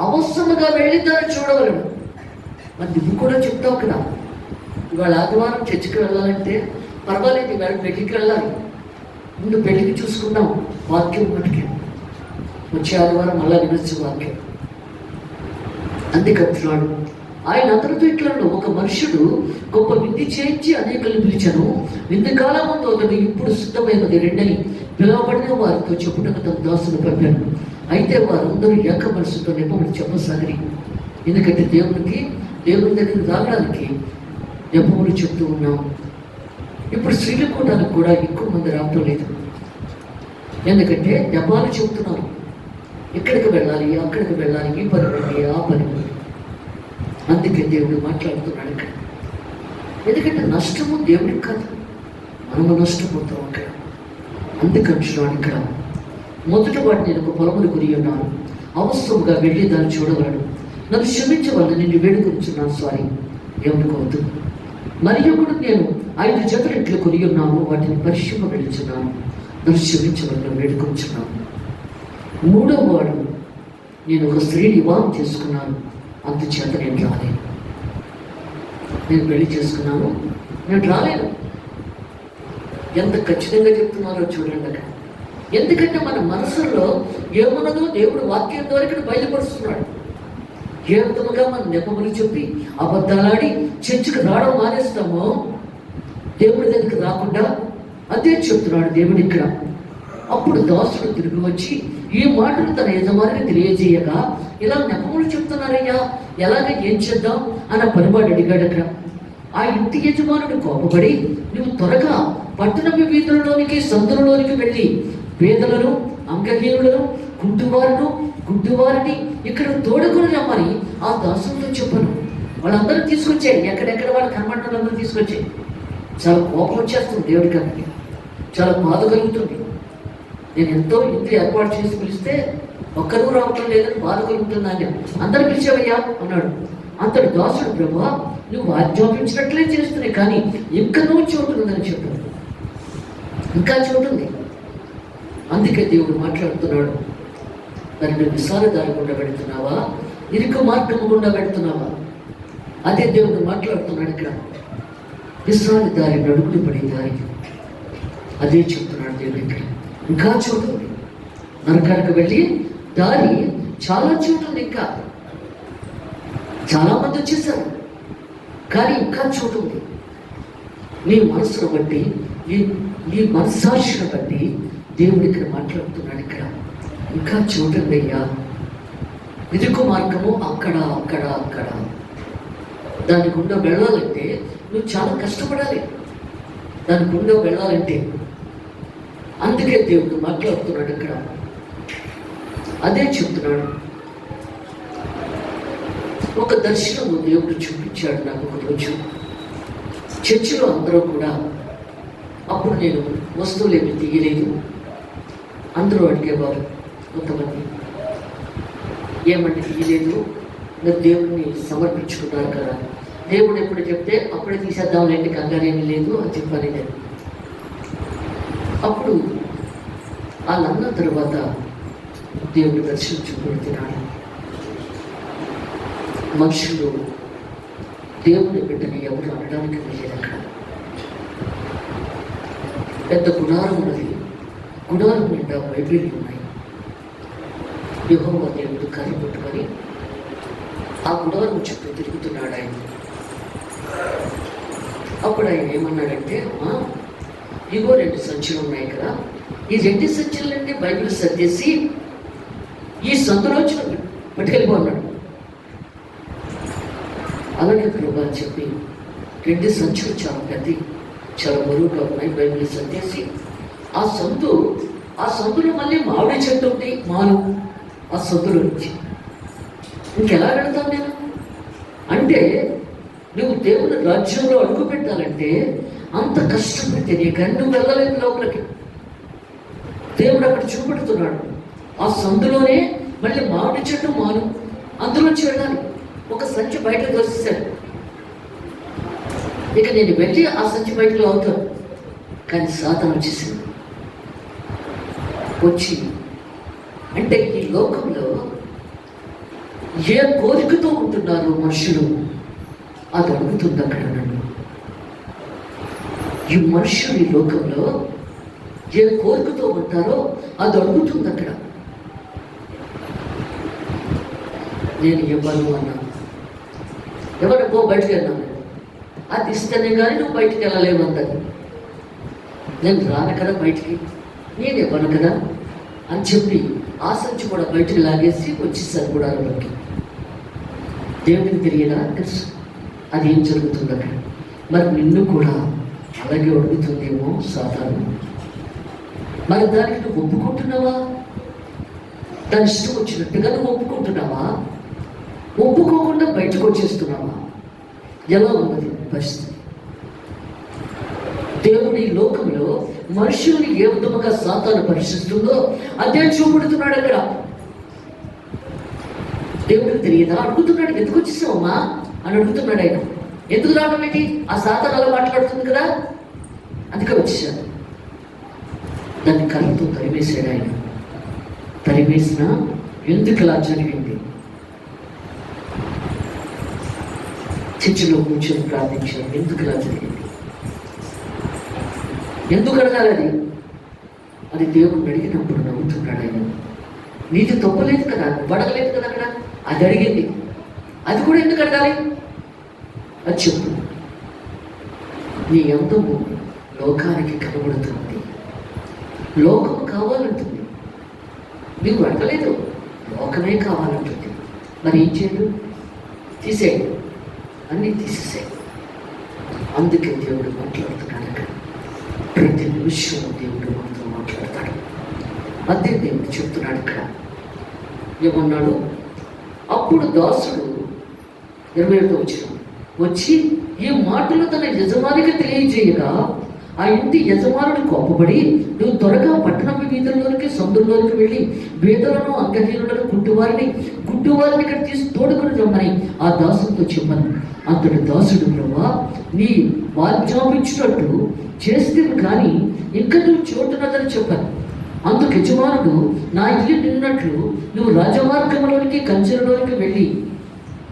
Speaker 1: అవసరముగా వెళ్ళి దాన్ని చూడగలను. మరి నువ్వు కూడా చెప్తావు కదా, ఇవాళ ఆదివారం చర్చికి వెళ్ళాలంటే పర్వాలేదు, ఇవాళ పెళ్లికి వెళ్ళాలి. ముందు పెళ్లికి చూసుకున్నాం వాక్యం మటుకి, వచ్చే ఆదివారం మళ్ళా వినొచ్చు వాక్యం. అందుకంటున్నాడు ఆయన అందరితో ఇట్లా, ఒక మనుషుడు గొప్ప విందు చేయించి అనేకలను పిలిచాను. విందు కాలం ముందు అతడు ఇప్పుడు సిద్ధమైనది రెండని పిలువబడిన వారితో చెప్పుటకు తన దాసును పంపాను. అయితే వారందరూ ఏక మనసుతో నెపములు చెప్పసాగరి. ఎందుకంటే దేవుని దగ్గరికి రావడానికి నెపములు చెప్తూ ఉన్నాం. ఇప్పుడు శ్రీలంకోటానికి కూడా ఎక్కువ మంది రావటం లేదు. ఎందుకంటే నెపాలు చెబుతున్నారు, ఇక్కడికి వెళ్ళాలి, అక్కడికి వెళ్ళాలి, ఈ పని ఉంది, ఆ పని ఉంది. అందుకే దేవుడు మాట్లాడుతున్నాడు ఇక్కడ. ఎందుకంటే నష్టము దేవుడికి కాదు, మనము నష్టపోతాం అక్కడ. అందుకంటున్నాడు ఇక్కడ. మొదటి వాటిని నేను ఒక పొలమును కొని ఉన్నాను, అవసరంగా వెళ్ళి దాన్ని చూడగలను. నన్ను క్షమించవల్ల నిన్ను వేడుకొచ్చున్నాను, సారీ ఏమనుకోవద్దు. మరియు కూడా నేను 5 జతల ఇంట్లో కొని ఉన్నాను, వాటిని పరిశుభ్ర వెళ్ళుచున్నాను. నన్ను క్షమించవల్ల వేడుకొచ్చున్నాను. 3వ వాడు, నేను ఒక స్త్రీని వివాహం చేసుకున్నాను, అందుచేత నేను రాలేను. నేను పెళ్లి చేసుకున్నాను, నేను రాలేను. ఎంత ఖచ్చితంగా చెప్తున్నారో చూడండి అక్కడ. ఎందుకంటే మన మనసులో ఏమున్నదో దేవుడు వాక్యం ద్వారా ఇక్కడ బయలుపరుస్తున్నాడు. ఏ విధముగా మన నెపములు చెప్పి అబద్ధాలాడి చర్చకు రావడం మానేస్తామో దేవుడి దగ్గరికి రాకుండా అదే చెప్తున్నాడు దేవుడు ఇక్కడ. అప్పుడు దాసుడు తిరిగి వచ్చి ఈ మాటలు తన యజమానికి తెలియజేయగా, ఇలా నెపములు చెప్తున్నారయ్యా, ఎలాగ ఏం చేద్దాం అన్న పనివాడు అడిగాడు అక్కడ. ఆ ఇంటి యజమానుడు కోపపడి, నువ్వు త్వరగా పట్టణపు వీధులలోనికి సందులలోనికి వెళ్ళి పేదలను, అంగహీనులను, గుడ్డివారిని ఇక్కడ తోడుకొని రమ్మని ఆ దాసులతో చెప్పను. వాళ్ళందరూ తీసుకొచ్చాయి, ఎక్కడెక్కడ వాళ్ళు కనబడిన అందరూ తీసుకొచ్చాయి. చాలా కోపం వచ్చేస్తుంది దేవుడికి, అక్కడికి చాలా బాధ కలుగుతుంది. నేను ఎంతో ఇంటి ఏర్పాటు చేసి పిలిస్తే ఒక్కరూ రావటం లేదని బాధ కలుగుతుంది అని. అందరూ పిలిచావయ్యా అన్నాడు. అంతటి దాసుడు, ప్రభువా నువ్వు ఆజ్ఞాపించినట్లే చేస్తున్నాయి, కానీ ఇంకా నువ్వు చోటు ఉందని చెప్పాడు. ఇంకా చోటు ఉంది. అందుకే దేవుడు మాట్లాడుతున్నాడు, మరి నువ్వు విశాల దారి గుండా పెడుతున్నావా, ఇరుకు మార్గం గుండా పెడుతున్నావా? అదే దేవుడు మాట్లాడుతున్నాడు ఇక్కడ. విశాల దారి, నడుగులు పడే దారి, అదే చెప్తున్నాడు దేవుడు ఇక్కడ. ఇంకా చోటు ఉంది. నరకానికి వెళ్ళి దారి చాలా చోటు ఉంది. ఇంకా చాలా మంది వచ్చేసారు, కానీ ఇంకా చోటు ఉంది. నీ మనసును బట్టి, నీ మనస్సాక్షిని బట్టి దేవుడు ఇక్కడ మాట్లాడుతున్నాడు. ఇక్కడ ఇంకా చోటు ఉందయ్యా. ఇరుకు మార్గము అక్కడ అక్కడ అక్కడ. దాని గుండా వెళ్ళాలంటే నువ్వు చాలా కష్టపడాలి, దాని గుండా వెళ్ళాలంటే. అందుకే దేవుడు మాట్లాడుతున్నాడు ఇక్కడ. అదే చెప్తున్నాడు. ఒక దర్శనము దేవుడు చూపించాడు నాకు ఒక రోజు. చర్చిలో అందరూ కూడా, అప్పుడు నేను వస్తువులు ఏమి తీయలేదు. అందరూ అడిగేవారు కొంతమంది, ఏమంటే తీయలేదు, మీరు దేవుడిని సమర్పించుకున్నారు కదా, దేవుడు ఎప్పుడు చెప్తే అప్పుడే తీసేద్దాంలేండి, కంగారేమీ లేదు అని చెప్పాను నేను. అప్పుడు వాళ్ళన్న తర్వాత దేవుడు దర్శనం చూపెడుతున్నాడు. మనుషులు దేవుని బిడ్డని ఎవరు అనడానికి వెళ్ళేది. అక్కడ పెద్ద గుడారం ఉన్నది. గుడారం నిండా బైబిళ్ళు ఉన్నాయి. యెహోవా దేవుడు కర్ర పట్టుకొని ఆ గుడారం చుట్టూ తిరుగుతున్నాడు ఆయన. అప్పుడు ఆయన ఏమన్నాడంటే, ఇగో 2 సంచులు ఉన్నాయి కదా, ఈ 2 సంచులన్నీ బైబిల్ సర్దేసి ఈ సందులోంచి పట్టుకెళ్ళిపోన్నాడు. అలాగే ప్రభు అని చెప్పి 2 సంచులు చాలా పెద్ద, చాలా బరువుగా ఉన్నాయి, బైబిల్ సర్దేసి ఆ సందులో మళ్ళీ మామిడి చెట్టు ఉంది, మాను ఆ సందులో నుంచి. ఇంకెలా వెళ్తాను నేను? అంటే నువ్వు దేవుని రాజ్యంలో అడుగు పెట్టాలంటే అంత కష్టం పెడితే కానీ నువ్వు వెళ్ళలేదు లోపలికి. దేవుడు అక్కడ చూపెడుతున్నాడు. ఆ సందులోనే మళ్ళీ మామిడి చెట్టు, మాను, అందులోంచి వెళ్ళాలి. ఒక సంచి బయటకు దొరికిస్తాడు. ఇక నేను వెళ్ళి ఆ సంచి బయటలో అవుతాను. కానీ సాతాను వచ్చేసింది. వచ్చి అంటే ఈ లోకంలో ఏ కోరికతో ఉంటున్నారో మనుషులు, అది అడుగుతుంది అక్కడ నన్ను. ఈ మనుషులు ఈ లోకంలో ఏ కోరికతో ఉంటారో అది అడుగుతుంది అక్కడ. నేను ఇవ్వను అన్నాను. ఎవరు పో బయటికి వెళ్ళాను, అది ఇస్తేనే కానీ నువ్వు బయటికి వెళ్ళలేవు అన్నది. నేను రాను కదా బయటికి, నేను ఇవ్వను కదా అని చెప్పి ఆ సంచి కూడా బయటకు లాగేసి వచ్చేసారు గుడారంలోకి. దేవుడికి తెలియదా? తెలుసు అది ఏం జరుగుతుంది అక్కడ. మరి నిన్ను కూడా అలాగే అడుగుతుందేమో సాతాను. మరి దానికి నువ్వు ఒప్పుకుంటున్నావా? దాని ఇష్టం వచ్చినట్టుగా నువ్వు ఒప్పుకుంటున్నావా? ఒప్పుకోకుండా బయటకు వచ్చేస్తున్నావా? ఎలా ఉన్నది పరిస్థితి? దేవుడి లోకంలో మనుషుల్ని ఏ విధముగా సాతాను పరిశీలిస్తుందో అదే చూపెడుతున్నాడు అక్కడ. దేవుడికి తెలియదా? అడుగుతున్నాడు, ఎందుకు వచ్చేసావమ్మా అని అడుగుతున్నాడు ఆయన. ఎందుకు రావడం ఏంటి? ఆ సాతాను అలా మాట్లాడుతుంది కదా, అందుకే వచ్చేసాడు. దాన్ని కళ్ళతో తరివేశాడు ఆయన. తరివేసిన ఎందుకు ఇలా జరిగింది? చర్చిలో కూర్చొని ప్రార్థించాడు. ఎందుకు ఇలా జరిగింది? ఎందుకు అడగాలి అది? అది దేవుడిని అడిగినప్పుడు నవ్వుతున్నాడు ఆయన. నీది తప్పలేదు కదా, అడగలేదు కదా అక్కడ, అది అడిగింది. అది కూడా ఎందుకు అడగాలి? అది చెప్పు. నీ అందము లోకానికి కనబడుతుంది, లోకం కావాలంటుంది. నీవు అడగలేదు, లోకమే కావాలంటుంది. మరి ఏం చేయడు? తీసేయండి, అన్నీ తీసేసాయి. అందుకే దేవుడు మాట్లాడుతున్నాడు అక్కడ. ప్రతి నిమిషం దేవుడు మనతో మాట్లాడతాడు. అదే దేవుడు చెప్తున్నాడు ఇక్కడ. ఏమన్నాడు? అప్పుడు దాసుడు 21వ వచనం వచ్చి ఈ మాటలు తన యజమానికి తెలియజేయగా ఆ ఇంటి యజమానుడు కోపపడి, నువ్వు త్వరగా పట్టణం వీధుల్లోనికి సందుల్లోనికి వెళ్ళి బీదలను అంగహీనులను గుడ్డివారిని ఇక్కడ తీసి తోడుకొని రమ్మని ఆ దాసుడితో చెప్పాను. అంతటి దాసుడు, ప్రభువా నీ వాజ్ఞాపించినట్టు చేస్తే కానీ ఇంకా నువ్వు చోటున్నదని చెప్పాను. అందుకు యజమానుడు, నా ఇల్లు నిన్నట్లు నువ్వు రాజమార్గంలోనికి కంచెలలోనికి వెళ్ళి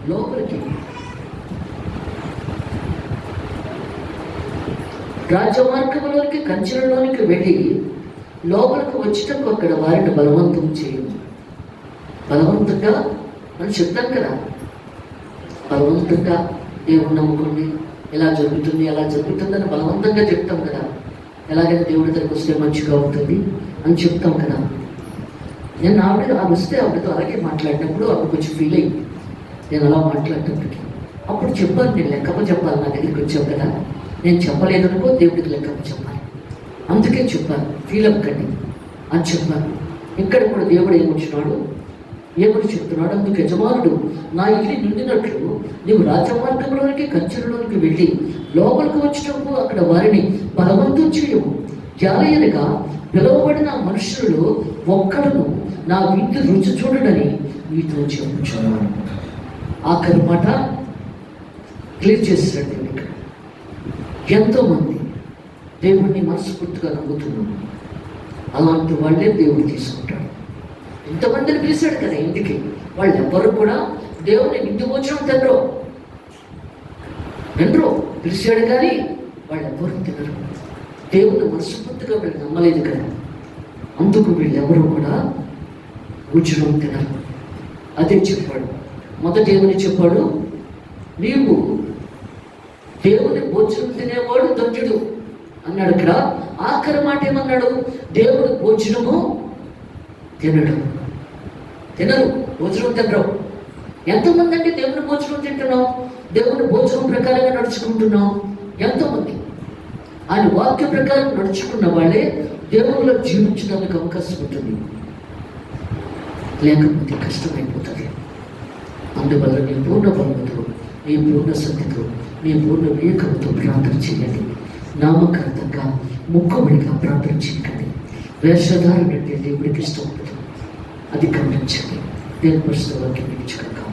Speaker 1: లోపలికి రాజమార్గంలోనికి కంచెలలోనికి వెళ్ళి లోపలికి వచ్చేటప్పుడు అక్కడ వారిని బలవంతం చేయు. బలవంతంగా మనం చెప్తాం కదా, బలవంతంగా దేవుడు నమ్ముకోండి, ఇలా జరుగుతుంది అలా జరుగుతుందని బలవంతంగా చెప్తాం కదా. ఎలాగైనా దేవుడి దగ్గరికి వస్తే మంచిగా అవుతుంది అని చెప్తాం కదా. నేను ఆవిడ వస్తే ఆవిడతో అలాగే మాట్లాడినప్పుడు ఆవిడ కొంచెం ఫీల్ అయింది. నేను అలా మాట్లాడినప్పటికీ అప్పుడు చెప్పాను, నేను లెక్కప్ప చెప్పాలి, నా దగ్గరికి వచ్చావు కదా, నేను చెప్పలేదనుకో దేవుడికి లెక్కప్ప చెప్పాలి, అందుకే చెప్పాను, ఫీల్ అవ్వకండి అని చెప్పాను. ఇక్కడ కూడా దేవుడు ఏమొచ్చినాడు, ఏమని చెప్తున్నాడు? అందుకు యజమానుడు, నా ఇల్లు నిండినట్లు నీవు రాజమార్గంలోనికి కంచెలలోనికి వెళ్ళి లోపలికి వచ్చినప్పుడు అక్కడ వారిని బలవంతం చేయము. జాలయనగా పిలువబడిన మనుషులలో ఒక్కడును నా విందు రుచి చూడడని మీతో చెప్పుచున్నాను. ఆఖరి మాట క్లియర్ చేశాడు దేవుడు ఇక్కడ. ఎంతోమంది దేవుడిని మనస్ఫూర్తిగా నమ్ముతున్నాము, అలాంటి వాళ్ళే దేవుడు తీసుకుంటాడు. ఇంతమందిని పిలిచాడు కదా ఇంటికి, వాళ్ళు ఎవ్వరు కూడా దేవుని విందు భోజనం తినరు. పిలిచాడు కానీ వాళ్ళు ఎవ్వరూ తినరు. దేవుని మనస్ఫూర్తిగా వీళ్ళు నమ్మలేదు కదా, అందుకు వీళ్ళెవరూ కూడా భోజనం తినరు. అదే చెప్పాడు. మొదట ఏమని చెప్పాడు? నీవు దేవుని భోజనం తినేవాడు ధన్యుడు అన్నాడు. ఇక్కడ ఆఖరి మాట ఏమన్నాడు? దేవుడు భోజనము తినరు, భోజనం తినరు. ఎంతోమంది అంటే దేవుని భోజనం తింటున్నాం, దేవుని భోజనం ప్రకారంగా నడుచుకుంటున్నాం. ఎంతోమంది ఆయన వాక్య ప్రకారం నడుచుకున్న వాళ్ళే దేవునిలో జీవించడానికి అవకాశం ఉంటుంది, లేకపోతే కష్టమైపోతుంది. అందువల్ల నీ పూర్ణ బలముతో, నీ పూర్ణ శక్తితో, నీ పూర్ణ వివేకంతో ప్రార్థన చేయండి. నామకార్థంగా ముక్కుబడిగా ప్రార్థన చేయకండి. వేషధారణ అంటే దేవుడికి ఇష్టం ఉంటుంది, అది గమనించండి. దేవుని పరిస్థితుల్లోకి నిలిచుకుంటాం.